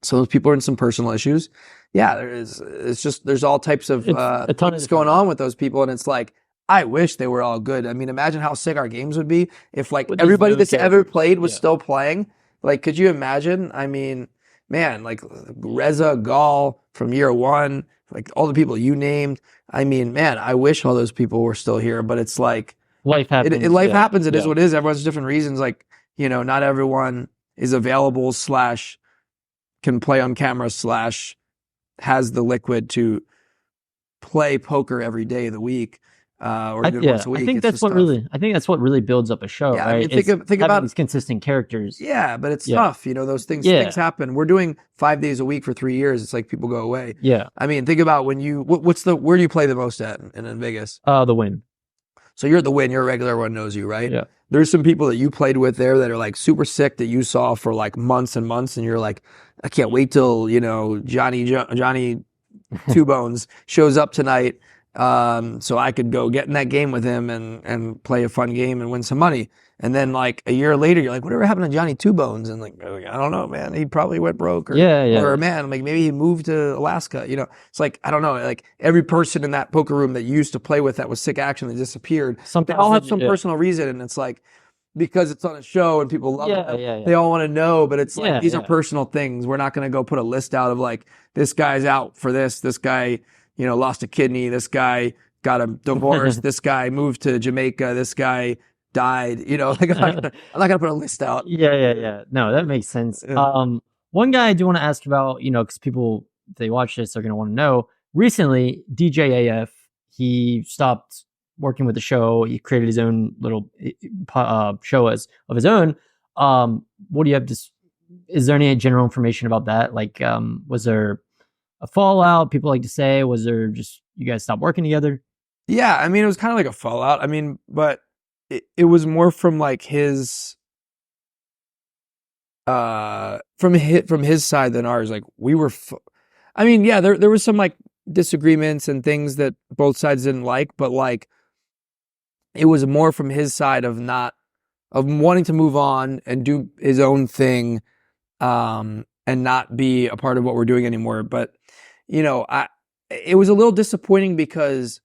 Speaker 3: of those people are in some personal issues. Yeah, there's all types of things going on with those people. And it's like, I wish they were all good. I mean, imagine how sick our games would be if like everybody that's ever played was still playing. Like, could you imagine? I mean, man, like Reza, Gall from year one, like all the people you named. I mean, man, I wish all those people were still here, but it's like,
Speaker 2: life happens.
Speaker 3: Life happens. It is what it is. Everyone's different reasons. Like, you know, not everyone is available / can play on camera / has the liquid to play poker every day of the week. or doing once a week.
Speaker 2: I think that's what really builds up a show,
Speaker 3: Yeah,
Speaker 2: right?
Speaker 3: I mean, think
Speaker 2: Having
Speaker 3: about
Speaker 2: these consistent characters.
Speaker 3: Yeah, but it's tough. Those things happen. We're doing 5 days a week for 3 years. It's like people go away.
Speaker 2: Yeah.
Speaker 3: I mean, think about when where do you play the most at in Vegas?
Speaker 2: The Win.
Speaker 3: So you're at the Win. You're a regular. Everyone knows you, right?
Speaker 2: Yeah.
Speaker 3: There's some people that you played with there that are like super sick that you saw for like months and months, and you're like, I can't wait till Johnny Two Bones shows up tonight, so I could go get in that game with him and play a fun game and win some money. And then like a year later, you're like, whatever happened to Johnny Two Bones? And like, I don't know, man. He probably went broke. Or man, like maybe he moved to Alaska. It's like, I don't know. Like every person in that poker room that you used to play with that was sick action that disappeared. They all have some personal reason, and it's like because it's on a show and people love it. They all want to know, but it's like these are personal things. We're not going to go put a list out of like this guy's out for this. This guy, lost a kidney. This guy got a divorce. This guy moved to Jamaica. This guy died, like I'm not gonna put a list out.
Speaker 2: Yeah. No, that makes sense. One guy I do want to ask about, because people, if they watch this, are gonna want to know. Recently, DGAF, he stopped working with the show. He created his own little show of his own. What do you have is there any general information about that? Like, was there a fallout? People like to say, was there just you guys stopped working together?
Speaker 3: Yeah, I mean, it was kind of like a fallout. I mean, but it was more from like his from his side than ours. Like we were I mean, yeah, there was some like disagreements and things that both sides didn't like, but like it was more from his side of wanting to move on and do his own thing and not be a part of what we're doing anymore. But it was a little disappointing because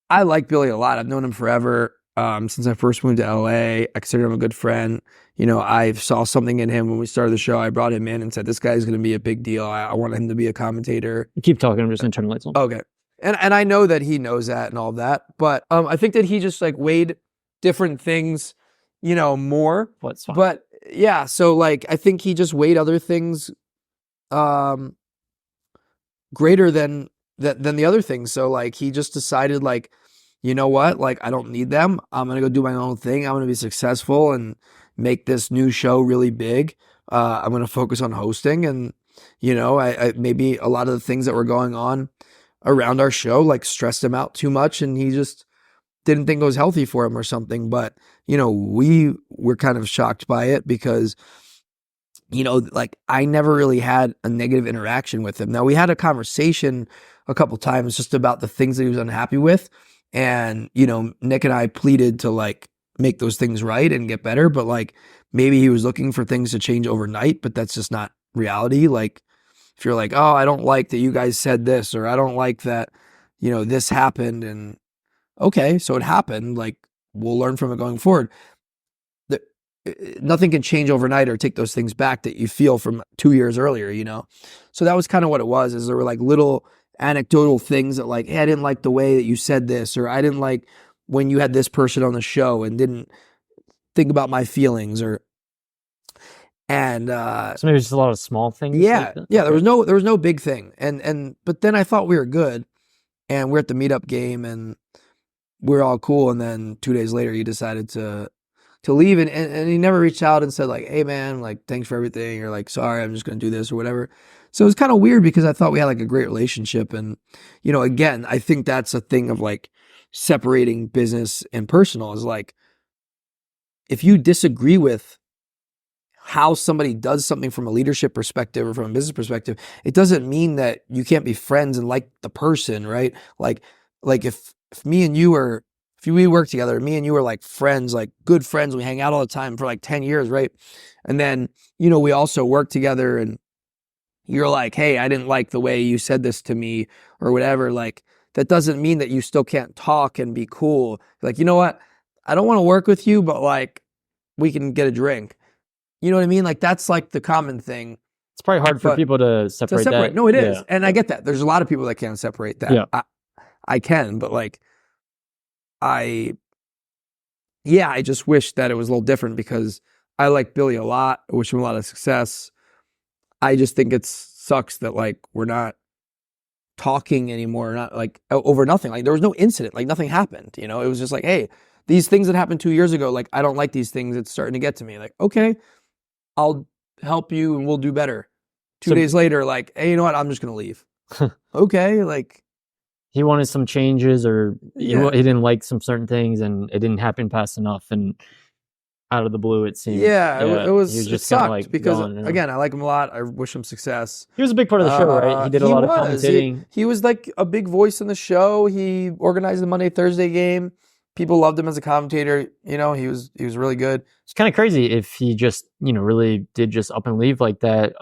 Speaker 3: I like Billy a lot. I've known him forever. Since I first moved to LA, I consider him a good friend. I saw something in him when we started the show. I brought him in and said, this guy's going to be a big deal. I want him to be a commentator.
Speaker 2: Keep talking. I'm just going to turn the lights on.
Speaker 3: Okay. And I know that he knows that and all that, but I think that he just like weighed different things, more.
Speaker 2: What's fine.
Speaker 3: But yeah, so like I think he just weighed other things greater than the other things. So like he just decided like, you know what? Like I don't need them. I'm gonna go do my own thing. I'm gonna be successful and make this new show really big. I'm gonna focus on hosting, and I maybe a lot of the things that were going on around our show like stressed him out too much, and he just didn't think it was healthy for him or something. But we were kind of shocked by it because like I never really had a negative interaction with him. Now we had a conversation a couple times just about the things that he was unhappy with. And, Nick and I pleaded to like make those things right and get better. But like maybe he was looking for things to change overnight, but that's just not reality. Like if you're like, oh, I don't like that you guys said this, or I don't like that, this happened. And okay, so it happened. Like we'll learn from it going forward. Nothing can change overnight or take those things back that you feel from 2 years earlier, So that was kind of what it was, is there were like little anecdotal things that like, hey, I didn't like the way that you said this, or I didn't like when you had this person on the show and didn't think about my feelings, so
Speaker 2: maybe just a lot of small things.
Speaker 3: Yeah. Like yeah. There was no big thing. But then I thought we were good, and we're at the meetup game and we're all cool. And then 2 days later he decided to leave, and he never reached out and said like, hey man, like thanks for everything, or like, sorry, I'm just going to do this or whatever. So it was kind of weird because I thought we had like a great relationship. And, again, I think that's a thing of like separating business and personal, is like, if you disagree with how somebody does something from a leadership perspective or from a business perspective, it doesn't mean that you can't be friends and like the person, right? Like if me and you are, if we work together, me and you are like friends, like good friends, we hang out all the time for like 10 years, right? And then, we also work together, and you're like, hey, I didn't like the way you said this to me or whatever. Like, that doesn't mean that you still can't talk and be cool. Like, you know what? I don't want to work with you, but like, we can get a drink. You know what I mean? Like, that's like the common thing.
Speaker 2: It's probably hard for people to separate that.
Speaker 3: No, it is. And I get that. There's a lot of people that can't separate that.
Speaker 2: Yeah.
Speaker 3: I can, but like, I just wish that it was a little different, because I like Billy a lot. I wish him a lot of success. I just think it sucks that like we're not talking anymore, not like over nothing. Like there was no incident, like nothing happened. You know, it was just like, hey, these things that happened 2 years ago, like I don't like these things. It's starting to get to me. Like, okay, I'll help you and we'll do better. 2 days later, like, hey, you know what? I'm just gonna leave. Okay, like
Speaker 2: he wanted some changes, or
Speaker 3: Yeah.
Speaker 2: he didn't like some certain things, and it didn't happen fast enough. And out of the blue, it seemed.
Speaker 3: yeah, it was
Speaker 2: He was
Speaker 3: it
Speaker 2: just kind
Speaker 3: sucked
Speaker 2: of like
Speaker 3: because
Speaker 2: gone, you know?
Speaker 3: again, I like him a lot. I wish him success.
Speaker 2: He was a big part of the show, right? He did a lot of
Speaker 3: was.
Speaker 2: commentating.
Speaker 3: He was like a big voice in the show. He organized the Monday Thursday game. People loved him as a commentator. You know, he was really good.
Speaker 2: It's kind of crazy if he just, really did just up and leave like that,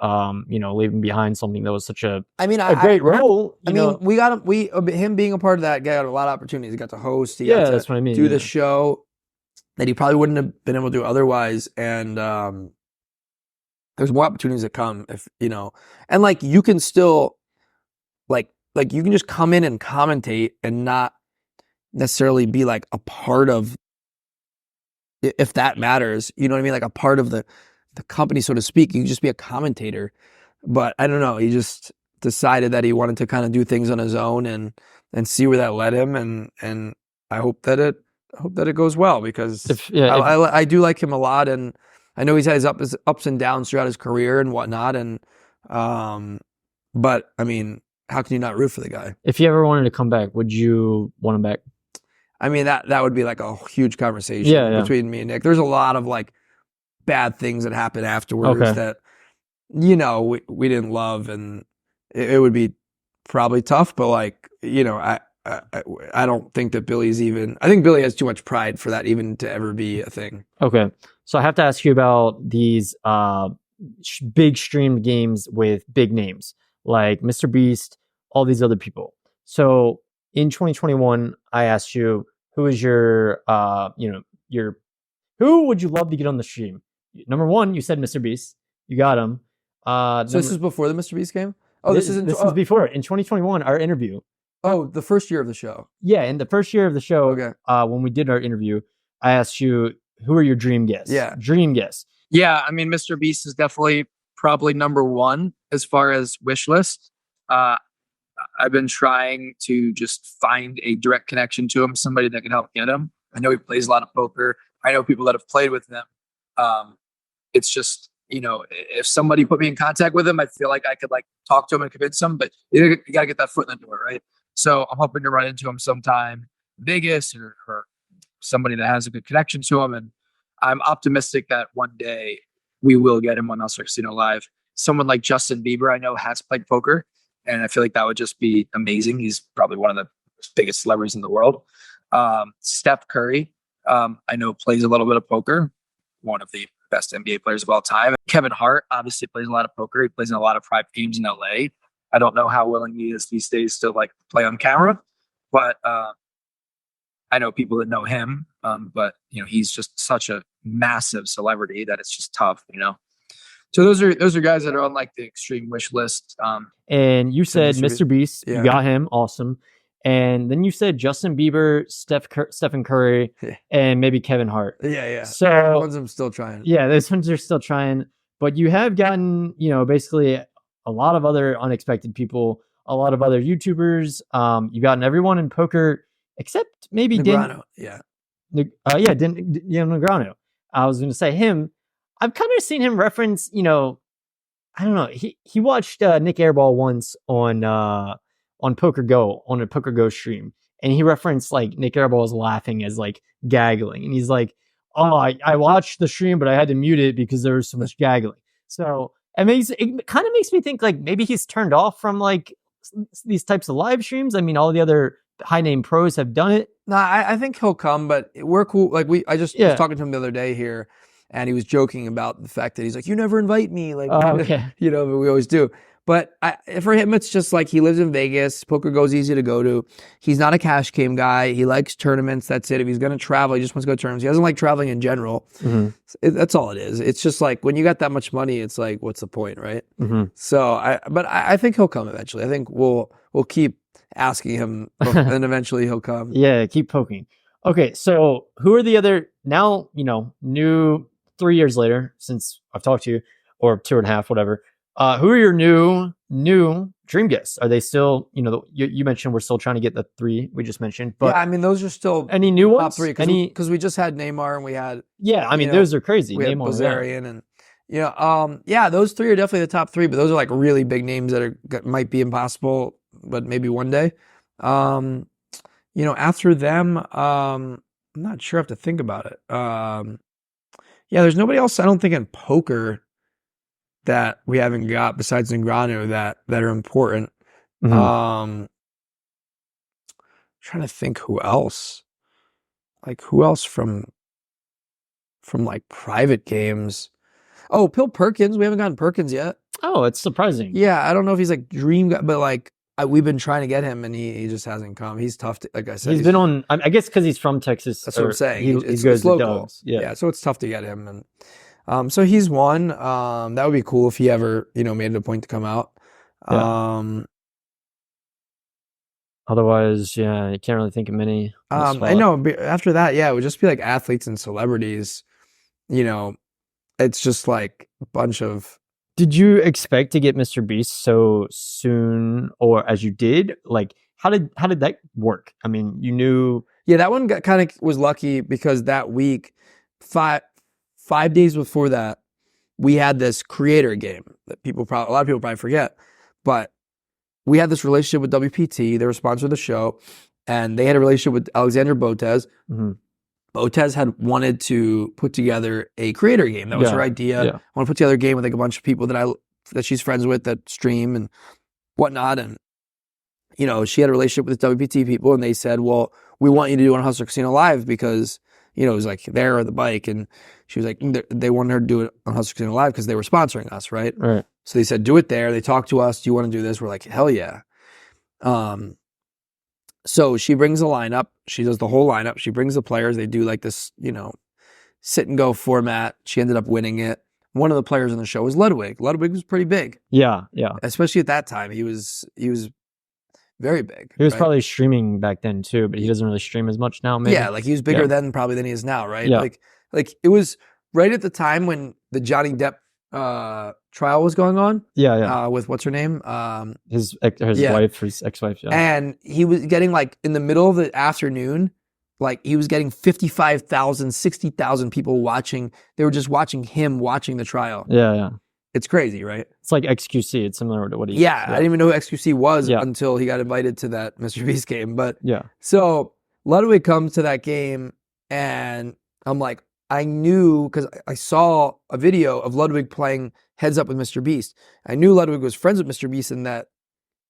Speaker 2: leaving behind something that was such a
Speaker 3: I mean,
Speaker 2: great role.
Speaker 3: I mean, we got him. Him being a part of that got a lot of opportunities. He got to host. He got to
Speaker 2: that's what I mean.
Speaker 3: do the show that he probably wouldn't have been able to do otherwise. And there's more opportunities that come if and like you can still like you can just come in and commentate and not necessarily be like a part of, if that matters, you know what I mean? Like a part of the company, so to speak. You can just be a commentator. But I don't know. He just decided that he wanted to kind of do things on his own and see where that led him. And I hope that it goes well, because I do like him a lot, and I know he's had his ups and downs throughout his career and whatnot. And but I mean, how can you not root for the guy?
Speaker 2: If he ever wanted to come back, would you want him back?
Speaker 3: I mean, that would be like a huge conversation between me and Nick. There's a lot of like bad things that happen afterwards that, we didn't love, and it would be probably tough, but like, I don't think that Billy's I think Billy has too much pride for that even to ever be a thing.
Speaker 2: Okay. So I have to ask you about these big streamed games with big names like Mr.Beast, all these other people. So in 2021, I asked you, who is who would you love to get on the stream? Number one, you said Mr.Beast. You got him.
Speaker 3: So this is before the Mr.Beast game? Oh, this is
Speaker 2: before. In 2021, our interview.
Speaker 3: Oh, the first year of the show.
Speaker 2: Yeah, in the first year of the show,
Speaker 3: okay.
Speaker 2: When we did our interview, I asked you, who are your dream guests?
Speaker 3: Yeah.
Speaker 2: Dream guests.
Speaker 6: Yeah, I mean, Mr.Beast is definitely probably number one as far as wish list. I've been trying to just find a direct connection to him, somebody that can help get him. I know he plays a lot of poker. I know people that have played with him. It's just, if somebody put me in contact with him, I feel like I could like talk to him and convince him, but you got to get that foot in the door, right? So I'm hoping to run into him sometime in Vegas or somebody that has a good connection to him. And I'm optimistic that one day we will get him on El Casino Live. Someone like Justin Bieber, I know, has played poker, and I feel like that would just be amazing. He's probably one of the biggest celebrities in the world. Steph Curry, I know, plays a little bit of poker, one of the best NBA players of all time. Kevin Hart obviously plays a lot of poker. He plays in a lot of private games in LA. I don't know how willing he is these days to like play on camera, but I know people that know him. But he's just such a massive celebrity that it's just tough, So those are guys that are on like the extreme wish list.
Speaker 2: And you said Mr.Beast, you got him, awesome. And then you said Justin Bieber, Stephen Curry, and maybe Kevin Hart.
Speaker 3: Yeah.
Speaker 2: So
Speaker 3: those ones I'm still trying.
Speaker 2: Yeah, those ones are still trying. But you have gotten, basically a lot of other unexpected people, a lot of other YouTubers. You've gotten everyone in poker except maybe
Speaker 3: Negreanu.
Speaker 2: Negreanu. I was going to say him. I've kind of seen him reference, I don't know. He watched Nik Airball once on Poker Go, on a Poker Go stream, and he referenced like Nik Airball was laughing as like gaggling, and he's like, "Oh, I watched the stream, but I had to mute it because there was so much gaggling." So it kind of makes me think like maybe he's turned off from like these types of live streams. I mean, all the other high name pros have done it.
Speaker 3: No, I think he'll come, but we're cool. Like I just was talking to him the other day here, and he was joking about the fact that he's like, "You never invite me," like,
Speaker 2: okay.
Speaker 3: But we always do. But for him, it's just like he lives in Vegas. Poker Go's easy to go to. He's not a cash game guy. He likes tournaments. That's it. If he's going to travel, he just wants to go to tournaments. He doesn't like traveling in general.
Speaker 2: Mm-hmm.
Speaker 3: That's all it is. It's just like when you got that much money, it's like, what's the point, right?
Speaker 2: Mm-hmm.
Speaker 3: So I think he'll come eventually. I think we'll keep asking him, and eventually he'll come.
Speaker 2: Yeah, keep poking. Okay, so who are the other now? New 3 years later since I've talked to you, or 2.5, whatever. Who are your new new dream guests? Are they still, you mentioned we're still trying to get the 3 we just mentioned, but
Speaker 3: yeah, I mean, those are still
Speaker 2: any new
Speaker 3: top
Speaker 2: ones?
Speaker 3: 3 because we just had Neymar and we had
Speaker 2: I mean, those are crazy.
Speaker 3: we had
Speaker 2: Neymar,
Speaker 3: Bazarian and those 3 are definitely the top 3, but those are like really big names that might be impossible, but maybe one day. After them, I'm not sure. I have to think about it. There's nobody else I don't think in poker that we haven't got besides Negreanu that are important.
Speaker 2: Mhm.
Speaker 3: Trying to think who else. Like who else from like private games? Oh, Bill Perkins. We haven't gotten Perkins yet.
Speaker 2: Oh, it's surprising.
Speaker 3: Yeah, I don't know if he's like dream guy, but like we've been trying to get him and he just hasn't come. He's tough to, like I said.
Speaker 2: He's been on, I guess because he's from Texas.
Speaker 3: That's what I'm saying.
Speaker 2: He's
Speaker 3: it's local.
Speaker 2: Dogs. Yeah.
Speaker 3: So it's tough to get him. And so he's one. That would be cool if he ever, made it a point to come out.
Speaker 2: Yeah. Otherwise, you can't really think of many.
Speaker 3: I know. After that, it would just be like athletes and celebrities. It's just like a bunch of.
Speaker 2: Did you expect to get Mr.Beast so soon, or as you did? Like, how did that work? I mean, you knew.
Speaker 3: Yeah, that one kind of was lucky because that week, 5 days before that, we had this creator game that a lot of people probably forget, but we had this relationship with WPT. They were sponsored the show, and they had a relationship with Alexander Botez.
Speaker 2: Mm-hmm.
Speaker 3: Botez had wanted to put together a creator game. That was her idea. I want to put together a game with like a bunch of people that she's friends with that stream and whatnot. And, she had a relationship with the WPT people, and they said, well, we want you to do it on Hustler Casino Live because, it was like there or the bike. And she was like, they wanted her to do it on Hustler Casino Live because they were sponsoring us, right?
Speaker 2: Right.
Speaker 3: So they said, do it there. They talked to us. Do you want to do this? We're like, hell yeah. So she brings the lineup. She does the whole lineup. She brings the players. They do like this, sit and go format. She ended up winning it. One of the players on the show was Ludwig. Ludwig was pretty big.
Speaker 2: Yeah.
Speaker 3: Especially at that time. He was very big.
Speaker 2: He was probably streaming back then too, but he doesn't really stream as much now, maybe.
Speaker 3: Yeah, like he was bigger then probably than he is now, right?
Speaker 2: Yeah.
Speaker 3: Like it was right at the time when the Johnny Depp trial was going on.
Speaker 2: Yeah.
Speaker 3: With what's her name?
Speaker 2: His wife, his ex-wife. Yeah.
Speaker 3: And he was getting like in the middle of the afternoon, like he was getting 55,000, 60,000 people watching. They were just watching him watching the trial.
Speaker 2: Yeah.
Speaker 3: It's crazy, right?
Speaker 2: It's like XQC. It's similar to what he.
Speaker 3: Yeah, I didn't even know who XQC was until he got invited to that Mr.Beast game. But so Ludwig comes to that game, and I'm like, I knew because I saw a video of Ludwig playing heads up with Mr.Beast. I knew Ludwig was friends with Mr.Beast and that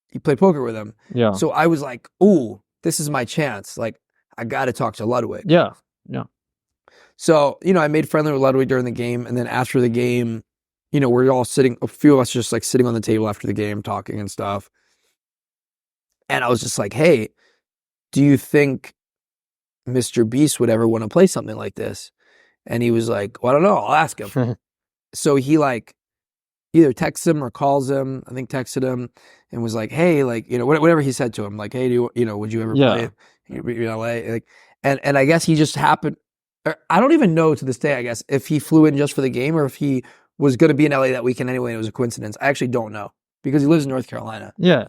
Speaker 3: he played poker with him.
Speaker 2: Yeah.
Speaker 3: So I was like, ooh, this is my chance. Like, I got to talk to Ludwig.
Speaker 2: Yeah.
Speaker 3: So, I made friendly with Ludwig during the game. And then after the game, we're all sitting, a few of us just like sitting on the table after the game, talking and stuff. And I was just like, hey, do you think Mr.Beast would ever want to play something like this? And he was like, well, I don't know. I'll ask him. So he like either texts him or calls him. I think texted him and was like, hey, like, whatever he said to him, like, hey, would you ever play in LA? Like, and I guess he just happened. I don't even know to this day, I guess, if he flew in just for the game or if he was going to be in LA that weekend anyway. And it was a coincidence. I actually don't know because he lives in North Carolina.
Speaker 2: Yeah.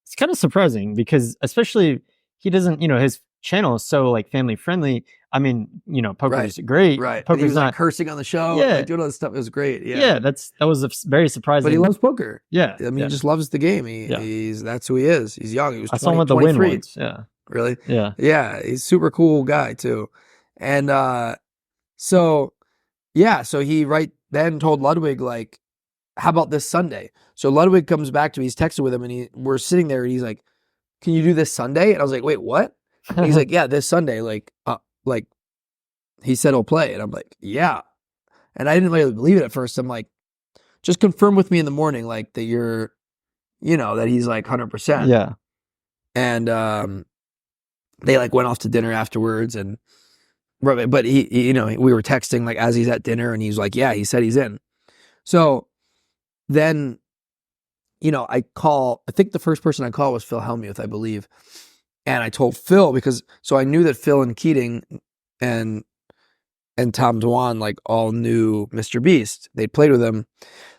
Speaker 2: It's kind of surprising because especially he doesn't, his channel is so like family friendly. I mean, poker is great.
Speaker 3: Right.
Speaker 2: Poker's
Speaker 3: he was
Speaker 2: not
Speaker 3: like cursing on the show.
Speaker 2: Yeah.
Speaker 3: Like, doing all this stuff. It was great. Yeah.
Speaker 2: Yeah. That was very surprising.
Speaker 3: But he loves poker.
Speaker 2: Yeah.
Speaker 3: I mean, he just loves the game. That's who he is. He's young. He was 20,
Speaker 2: I saw him with the win once. Yeah.
Speaker 3: Really?
Speaker 2: Yeah.
Speaker 3: Yeah. He's a super cool guy too. And so he right then told Ludwig, like, how about this Sunday? So Ludwig comes back to me. He's texting with him and we're sitting there and he's like, can you do this Sunday? And I was like, wait, what? And he's like, yeah, this Sunday. Like he said he'll play. And I'm like, yeah. And I didn't really believe it at first. I'm like, just confirm with me in the morning, like that you're, that he's like 100%.
Speaker 2: Yeah.
Speaker 3: And they like went off to dinner afterwards and, but he we were texting like as he's at dinner and he's like, yeah, he said he's in. So then, I think the first person I called was Phil Hellmuth, I believe. And I told Phil so I knew that Phil and Keating and Tom Dwan like all knew Mr.Beast. They'd played with him.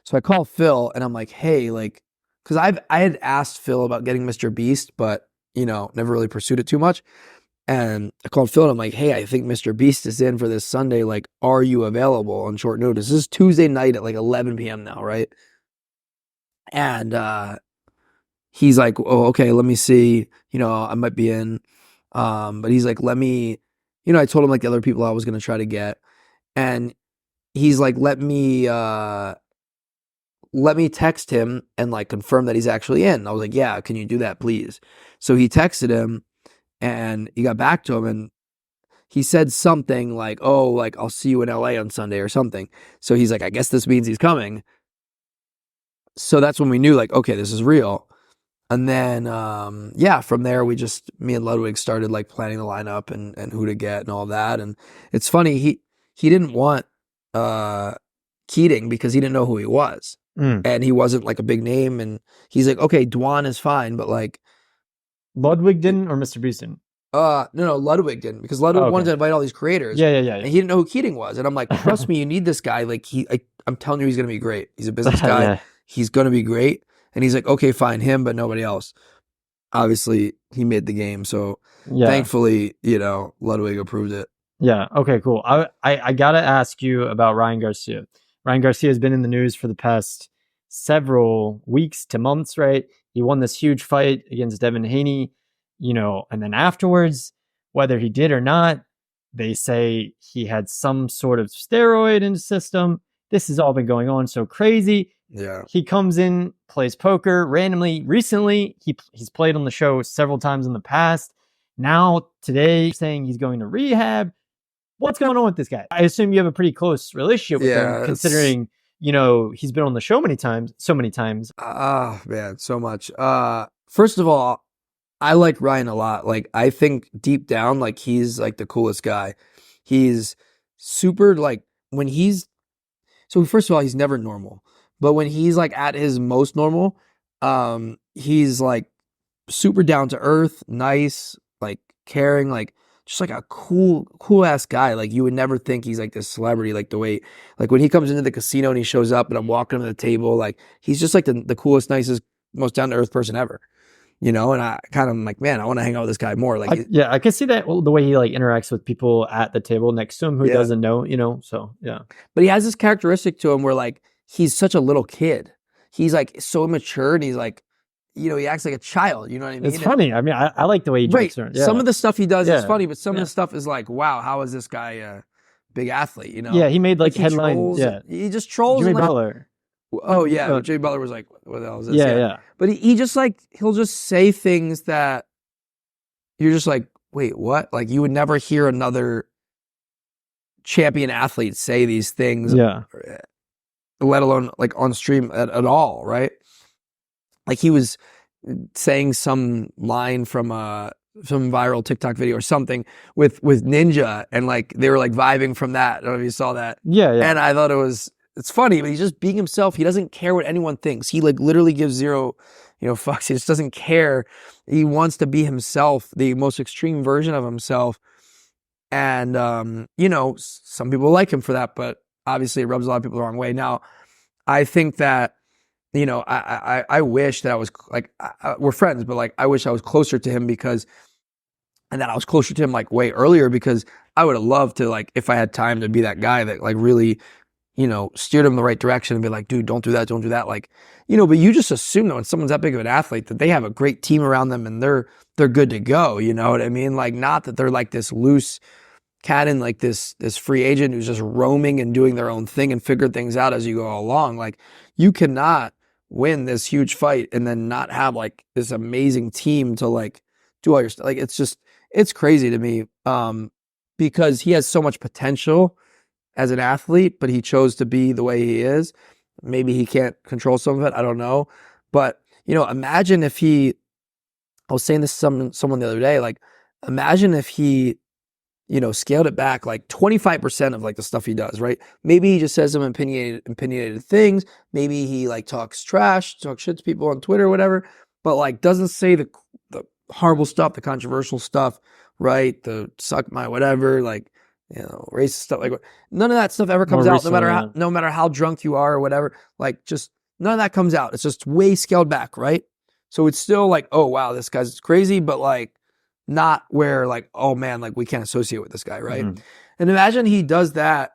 Speaker 3: So I called Phil and I'm like, hey, like because I had asked Phil about getting Mr.Beast, but never really pursued it too much. And I called Phil and I'm like, hey, I think Mr.Beast is in for this Sunday. Like, are you available on short notice? This is Tuesday night at like 11 p.m. now, right? And he's like, oh, okay, let me see. I might be in. But he's like, let me, I told him like the other people I was going to try to get. And he's like, let me text him and like confirm that he's actually in. I was like, yeah, can you do that, please? So he texted him and he got back to him and he said something like, oh, like I'll see you in LA on Sunday or something. So he's like, I guess this means he's coming. So that's when we knew like, okay, this is real. And then, from there, me and Ludwig started like planning the lineup and who to get and all that. And it's funny, he didn't want Keating because he didn't know who he was. And he wasn't like a big name. And he's like, okay, Dwan is fine, but like.
Speaker 2: Ludwig didn't or Mr.Beast didn't?
Speaker 3: No, Ludwig didn't because Ludwig wanted to invite all these creators.
Speaker 2: Yeah.
Speaker 3: And he didn't know who Keating was. And I'm like, trust me, you need this guy. Like I'm telling you, he's going to be great. He's a business guy.
Speaker 2: Yeah.
Speaker 3: He's going to be great. And he's like, okay, fine, him, but nobody else. Obviously, he made the game. So thankfully, Ludwig approved it.
Speaker 2: Yeah. Okay, cool. I got to ask you about Ryan Garcia. Ryan Garcia has been in the news for the past several weeks to months, right? He won this huge fight against Devin Haney, and then afterwards, whether he did or not, they say he had some sort of steroid in his system. This has all been going on so crazy.
Speaker 3: Yeah.
Speaker 2: He comes in, plays poker randomly. Recently, he's played on the show several times in the past. Now, today, saying he's going to rehab. What's going on with this guy? I assume you have a pretty close relationship with him, considering, he's been on the show so many times.
Speaker 3: Man, so much. First of all, I like Ryan a lot. Like, I think deep down, like, he's like the coolest guy. He's super, like, so first of all, he's never normal. But when he's like at his most normal, he's like super down to earth, nice, like caring, like just like a cool ass guy. Like you would never think he's like this celebrity, like the way, like when he comes into the casino and he shows up and I'm walking to the table, like he's just like the coolest, nicest, most down to earth person ever. And I kind of am like, man, I want to hang out with this guy more. Like,
Speaker 2: I can see that the way he like interacts with people at the table next to him who doesn't know, so yeah.
Speaker 3: But he has this characteristic to him where like, he's such a little kid. He's like so immature and he's like, he acts like a child. You know what I mean?
Speaker 2: It's funny. I mean, I like the way he jokes around. Yeah.
Speaker 3: Some of the stuff he does is funny, but some of the stuff is like, wow, how is this guy a big athlete?
Speaker 2: Yeah, he made like headlines.
Speaker 3: Yeah. He just trolls.
Speaker 2: Jimmy
Speaker 3: like,
Speaker 2: Butler.
Speaker 3: Oh, yeah. Jimmy Butler was like, what the hell is this?
Speaker 2: Yeah.
Speaker 3: But he just like, he'll just say things that you're just like, wait, what? Like you would never hear another champion athlete say these things.
Speaker 2: Yeah.
Speaker 3: Let alone like on stream at all, right? Like he was saying some line from some viral TikTok video or something with Ninja, and like they were like vibing from that. I don't know if you saw that.
Speaker 2: Yeah.
Speaker 3: And I thought it's funny, but he's just being himself. He doesn't care what anyone thinks. He like literally gives zero, fucks. He just doesn't care. He wants to be himself, the most extreme version of himself. And some people like him for that, but obviously it rubs a lot of people the wrong way. Now, I think that, I wish that I was like, we're friends, but like, I wish I was closer to him and that I was closer to him like way earlier, because I would have loved to, like, if I had time to be that guy that like really, steered him in the right direction and be like, dude, don't do that. Like, but you just assume that when someone's that big of an athlete that they have a great team around them and they're good to go. You know what I mean? Like, not that they're like this loose cannon, like this free agent who's just roaming and doing their own thing and figure things out as you go along. Like, you cannot win this huge fight and then not have like this amazing team to like do all your stuff. Like, it's crazy to me, because he has so much potential as an athlete, but he chose to be the way he is. Maybe he can't control some of it. I don't know. But, imagine if I was saying this to someone the other day, like, imagine if he, scaled it back like 25% of like the stuff he does, right? Maybe he just says some opinionated things. Maybe he like talks shit to people on Twitter or whatever, but like doesn't say the horrible stuff, the controversial stuff, right? The suck my whatever, like, racist stuff. Like, none of that stuff ever comes out, no matter how drunk you are or whatever. Like, just none of that comes out. It's just way scaled back, right? So it's still like, oh wow, this guy's crazy, but like not where like, oh man, like we can't associate with this guy, right?
Speaker 2: Mhm.
Speaker 3: And imagine he does that,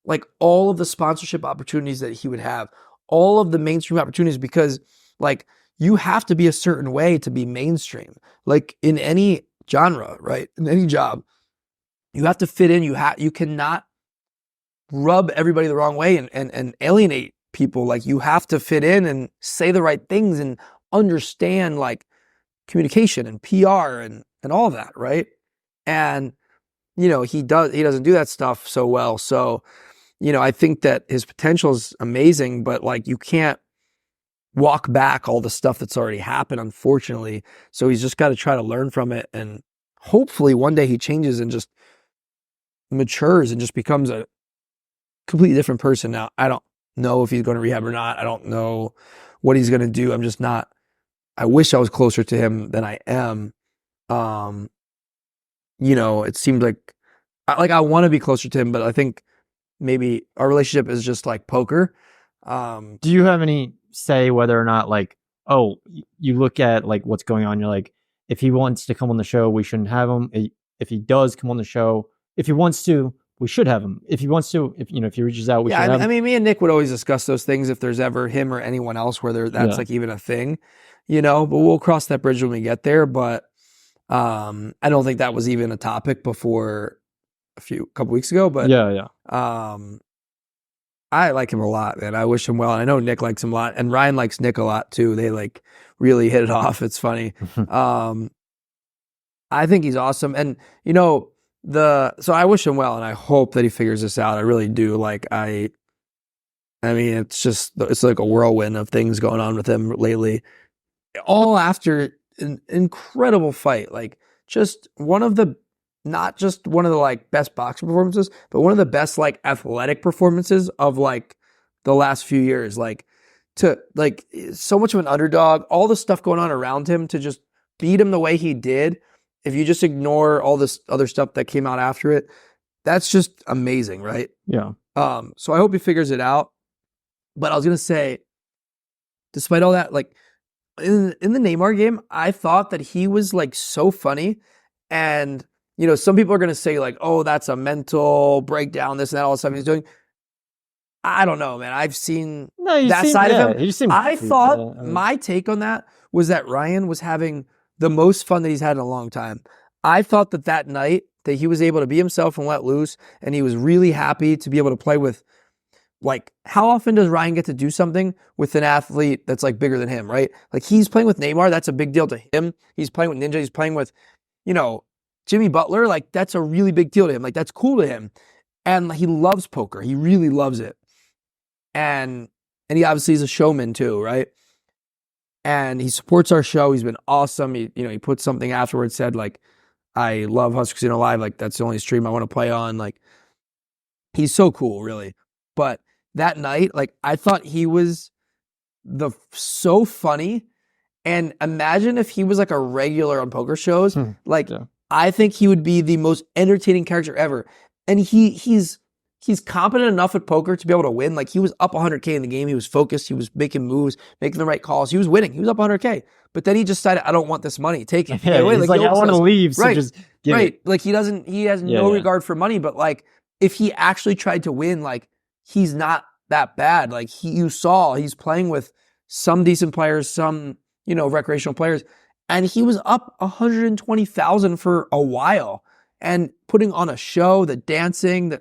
Speaker 3: like all of the sponsorship opportunities that he would have, all of the mainstream opportunities, because like you have to be a certain way to be mainstream. Like in any genre, right? In any job, you have to fit in. You cannot rub everybody the wrong way and alienate people. Like you have to fit in and say the right things and understand like communication and PR and all of that, right? And you know, he doesn't do that stuff so well. So, you know, I think that his potential is amazing, but like you can't walk back all the stuff that's already happened, unfortunately. So he's just got to try to learn from it, and hopefully one day he changes and just matures and just becomes a completely different person. Now, I don't know if he's going to rehab or not. I don't know what he's going to do. I'm just not, I wish I was closer to him than I am. You know, it seems like I want to be closer to him, but I think maybe our relationship is just like poker.
Speaker 2: Do you have any say whether or not like, oh, you look at like what's going on, you're like, if he wants to come on the show, we shouldn't have him. If he does come on the show, if he wants to, we should have him. If he wants to, if you know, if he reaches out, we should have him.
Speaker 3: I mean, me and Nick would always discuss those things if there's ever him or anyone else where that's like even a thing, you know, but we'll cross that bridge when we get there. But I don't think that was even a topic before couple weeks ago, but I like him a lot, man. I wish him well. And I know Nick likes him a lot, and Ryan likes Nick a lot too. They like really hit it off. It's funny. I think he's awesome. And you know, so I wish him well, and I hope that he figures this out. I really do. Like I mean, it's like a whirlwind of things going on with him lately. All after an incredible fight. Like just not just one of the like best boxing performances, but one of the best like athletic performances of like the last few years. Like to like so much of an underdog, all the stuff going on around him to just beat him the way he did. If you just ignore all this other stuff that came out after it, that's just amazing, right?
Speaker 2: Yeah.
Speaker 3: So I hope he figures it out. But I was gonna say, despite all that, like in the Neymar game, I thought that he was like so funny. And you know, some people are going to say like, oh, that's a mental breakdown, this and that, all the stuff he's doing. I don't know, man. I've seen that side of him. I thought my take on that was that Ryan was having the most fun that he's had in a long time. I thought that night that he was able to be himself and let loose, and he was really happy to be able to play with, like, how often does Ryan get to do something with an athlete that's like bigger than him, right? Like he's playing with Neymar, that's a big deal to him. He's playing with Ninja, he's playing with, you know, Jimmy Butler, like that's a really big deal to him. Like that's cool to him. And he loves poker. He really loves it. And he obviously is a showman too, right? And he supports our show. He's been awesome. He put something afterwards, said like, I love Husker Casino Live. Like that's the only stream I want to play on. Like he's so cool, really. But that night, like I thought he was so funny. And imagine if he was like a regular on poker shows, I think he would be the most entertaining character ever. And he's competent enough at poker to be able to win. Like he was up 100K in the game. He was focused. He was making moves, making the right calls. He was winning. He was up 100K. But then he just decided, I don't want this money. Take it.
Speaker 2: Yeah, he's like I want to leave. So just give it.
Speaker 3: Like he has no regard for money. But like if he actually tried to win, like he's not that bad. Like he's playing with some decent players, some, recreational players. And he was up 120,000 for a while and putting on a show, the dancing,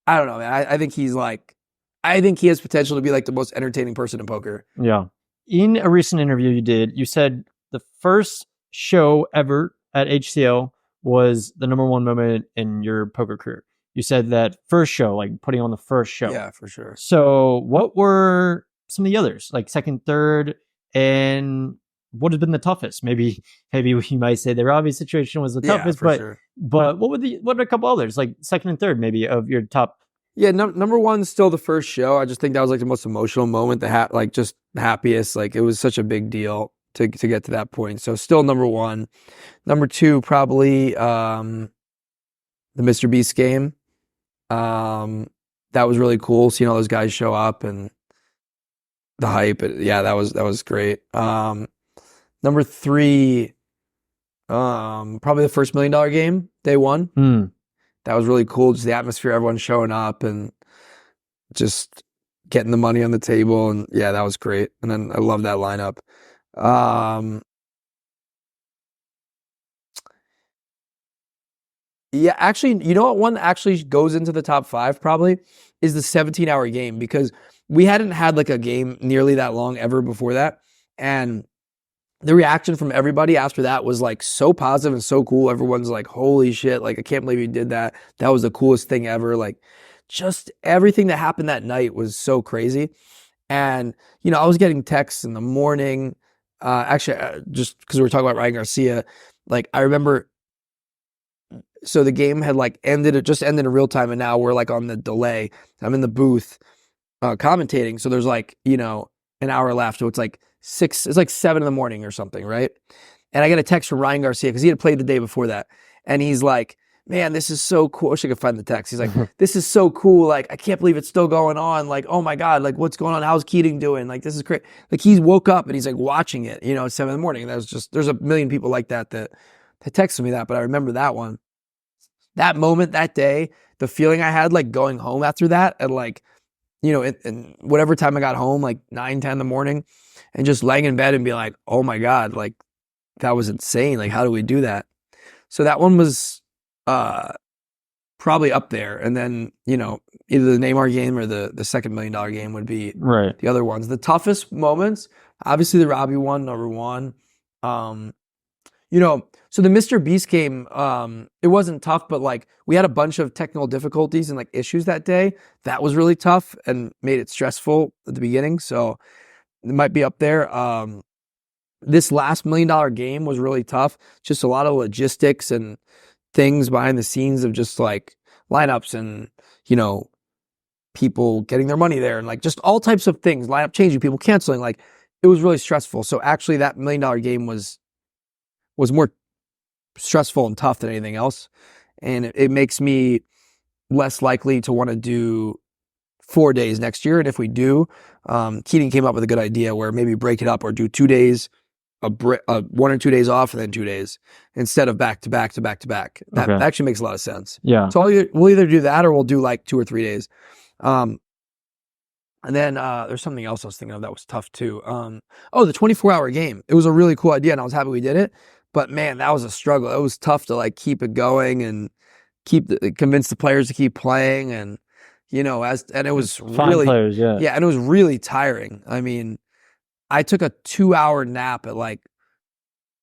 Speaker 3: I don't know, man. I think he has potential to be like the most entertaining person in poker.
Speaker 2: Yeah. In a recent interview you said the first show ever at HCL was the number one moment in your poker career. You said that first show, like putting on the first show.
Speaker 3: Yeah, for sure.
Speaker 2: So what were some of the others, like second, third, and what has been the toughest? Maybe we might say the Robbie situation was the toughest, but
Speaker 3: sure.
Speaker 2: But what are a couple others, like second and third, maybe of your top?
Speaker 3: Yeah, number one is still the first show. I just think that was like the most emotional moment, just the happiest. Like it was such a big deal to get to that point. So still number one. Number two, probably the Mr.Beast game. That was really cool seeing all those guys show up, and the hype. Yeah, that was great. Number 3, probably the first $1 million game, day 1. That was really cool. Just the atmosphere, everyone showing up and just getting the money on the table. And yeah, that was great. And then I love that lineup. Yeah, actually, you know what one actually goes into the top 5 probably is the 17-hour game, because we hadn't had like a game nearly that long ever before that. And the reaction from everybody after that was like so positive and so cool. Everyone's like, holy shit, like I can't believe you did that. That was the coolest thing ever. Like just everything that happened that night was so crazy. And, you know, I was getting texts in the morning. Just because we were talking about Ryan Garcia, like I remember, so the game had like it just ended in real time, and now we're like on the delay. I'm in the booth commentating, so there's like, you know, an hour left, so it's like 7 in the morning or something, right? And I get a text from Ryan Garcia because he had played the day before that, and he's like, man, this is so cool. I wish I could find the text. He's like, this is so cool. Like, I can't believe it's still going on. Like, oh my God, like what's going on? How's Keating doing? Like, this is great. Like he woke up and he's like watching it, you know, at 7 in the morning. And that was just, there's a million people like that texted me that, but I remember that one. That moment, that day, the feeling I had like going home after that at like, you know, in whatever time I got home, like 9, 10 in the morning, and just laying in bed and be like, oh my God, like that was insane. Like, how do we do that? So that one was probably up there. And then, you know, either the Neymar game or the second $1 million game would be the other ones. The toughest moments, obviously the Robbie one, number 1. You know, so the Mr.Beast game, it wasn't tough, but like we had a bunch of technical difficulties and like issues that day. That was really tough and made it stressful at the beginning. So it might be up there. This last $1 million game was really tough. Just a lot of logistics and things behind the scenes of just like lineups and, you know, people getting their money there and like just all types of things, lineup changing, people canceling. Like it was really stressful. So actually that $1 million game was more stressful and tough than anything else. And it makes me less likely to want to do 4 days next year. And if we do, Keating came up with a good idea where maybe break it up or do 2 days, 1 or 2 days off and then 2 days instead of back to back to back to back. That actually makes a lot of sense.
Speaker 2: Yeah.
Speaker 3: So we'll either do that or we'll do like 2 or 3 days. And then there's something else I was thinking of that was tough too. The 24-hour game. It was a really cool idea and I was happy we did it. But man, that was a struggle. It was tough to like keep it going and convince the players to keep playing, and you know, and it was really
Speaker 2: players,
Speaker 3: and it was really tiring. I mean, I took a 2-hour nap at like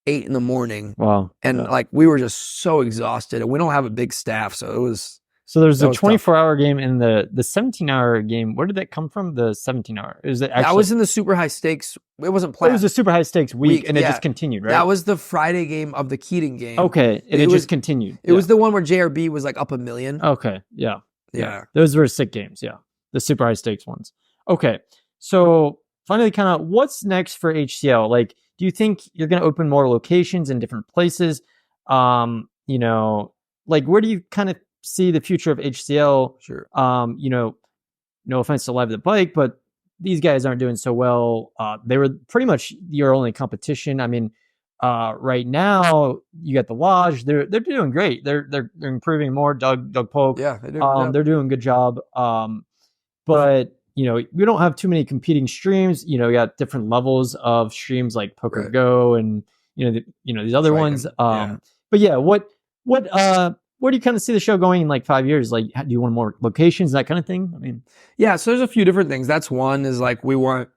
Speaker 3: 8 in the morning.
Speaker 2: Wow.
Speaker 3: And like we were just so exhausted, and we don't have a big staff, so it was.
Speaker 2: So there's a 24-hour game and the 17-hour game. Where did that come from? The 17-hour? Is it actually?
Speaker 3: That was in the super high stakes. It wasn't planned.
Speaker 2: It was a super high stakes week and it just continued, right?
Speaker 3: That was the Friday game of the Keating game.
Speaker 2: Okay, it just continued.
Speaker 3: It was the one where JRB was like up $1 million.
Speaker 2: Okay, yeah. Those were sick games, the super high stakes ones. Okay, so finally, kind of what's next for HCL? Like, do you think you're going to open more locations in different places? You know, like where do you kind of see the future of HCL?
Speaker 3: Sure.
Speaker 2: You know, no offense to Live the Bike, but these guys aren't doing so well. They were pretty much your only competition. I mean, right now you got the Lodge. They're doing great. They're improving more. Doug Polk.
Speaker 3: Yeah,
Speaker 2: they're doing a good job. But you know, we don't have too many competing streams. You know, we got different levels of streams like Poker Go and you know these other ones. But yeah, where do you kind of see the show going in like 5 years? Like, do you want more locations, that kind of thing? I mean,
Speaker 3: yeah. So there's a few different things. That's one is like we want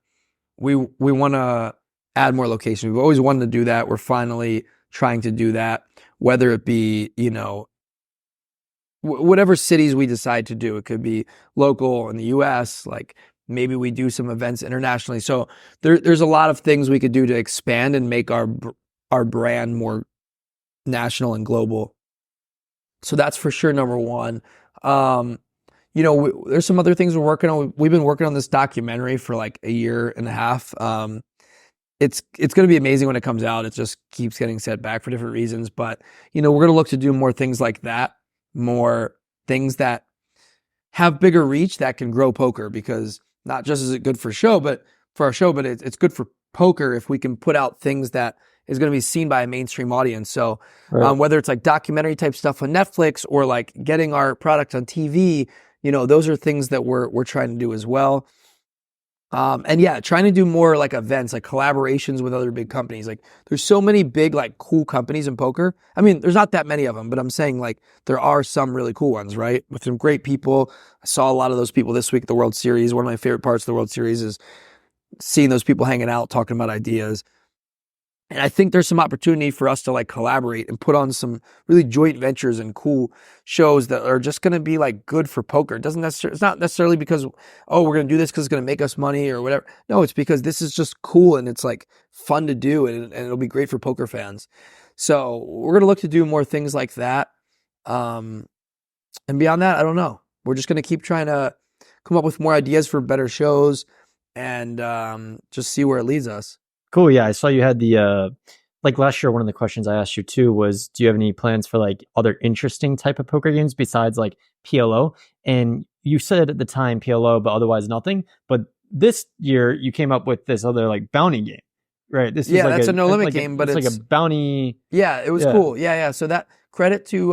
Speaker 3: to add more locations. We've always wanted to do that. We're finally trying to do that. Whether it be, you know, whatever cities we decide to do, it could be local in the U.S. Like maybe we do some events internationally. So there's a lot of things we could do to expand and make our brand more national and global. So that's for sure number 1. You know, there's some other things we're working on. We've been working on this documentary for like a year and a half. It's going to be amazing when it comes out. It just keeps getting set back for different reasons. But, you know, we're going to look to do more things like that, more things that have bigger reach that can grow poker, because not just is it good for show, but for our show, but it's good for poker if we can put out things that is going to be seen by a mainstream audience. So whether it's like documentary type stuff on Netflix or like getting our product on TV, those are things that we're trying to do as well. And yeah, trying to do more like events, like collaborations with other big companies. Like there's so many big, like cool companies in poker. I mean, there's not that many of them, but I'm saying like there are some really cool ones, right? With some great people. I saw a lot of those people this week at the World Series. One of my favorite parts of the World Series is seeing those people hanging out, talking about ideas. And I think there's some opportunity for us to like collaborate and put on some really joint ventures and cool shows that are just going to be like good for poker. It's not necessarily because, oh, we're going to do this because it's going to make us money or whatever. No, it's because this is just cool and it's like fun to do and it'll be great for poker fans. So we're going to look to do more things like that. And beyond that, I don't know. We're just going to keep trying to come up with more ideas for better shows and just see where it leads us.
Speaker 2: Cool. Yeah. I saw you had the, like last year, one of the questions I asked you too was, do you have any plans for like other interesting type of poker games besides like PLO? And you said at the time PLO, but otherwise nothing. But this year you came up with this other like bounty game, right? This is like
Speaker 3: that's a no limit game, but
Speaker 2: it's like a bounty.
Speaker 3: Yeah, it was cool. Yeah. So that credit to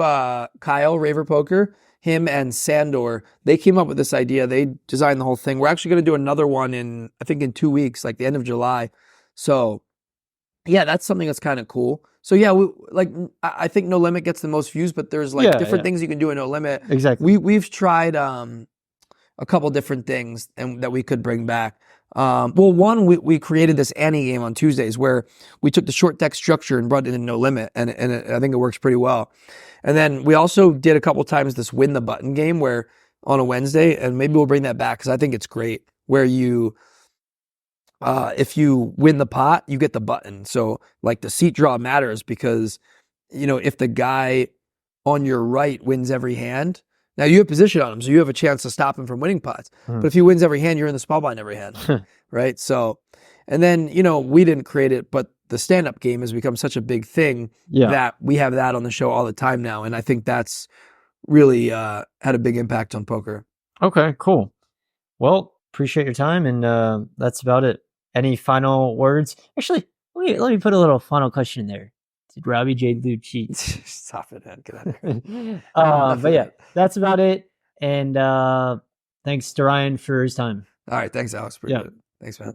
Speaker 3: Kyle Raver Poker, him and Sandor, they came up with this idea. They designed the whole thing. We're actually going to do another one I think in 2 weeks, like the end of July. So yeah, that's something that's kind of cool. So yeah, I think No Limit gets the most views, but there's like different things you can do in No Limit.
Speaker 2: Exactly.
Speaker 3: We've tried a couple different things and that we could bring back. One, we created this Annie game on Tuesdays where we took the short deck structure and brought it in No Limit, and I think it works pretty well. And then we also did a couple times this Win the Button game where on a Wednesday, and maybe we'll bring that back because I think it's great, where you if you win the pot, you get the button. So like the seat draw matters because, if the guy on your right wins every hand, now you have position on him, so you have a chance to stop him from winning pots. But if he wins every hand, you're in the small blind every hand, right? So, and then, we didn't create it, but the stand-up game has become such a big thing that we have that on the show all the time now. And I think that's really had a big impact on poker.
Speaker 2: Okay, cool. Well, appreciate your time. And that's about it. Any final words? Actually, let me put a little final question in there. Did Robbie J. Lou cheat?
Speaker 3: Stop it, man. Get out of here.
Speaker 2: But yeah, that's about it. And thanks to Ryan for his time.
Speaker 3: All right. Thanks, Alex. Appreciate it. Thanks, man.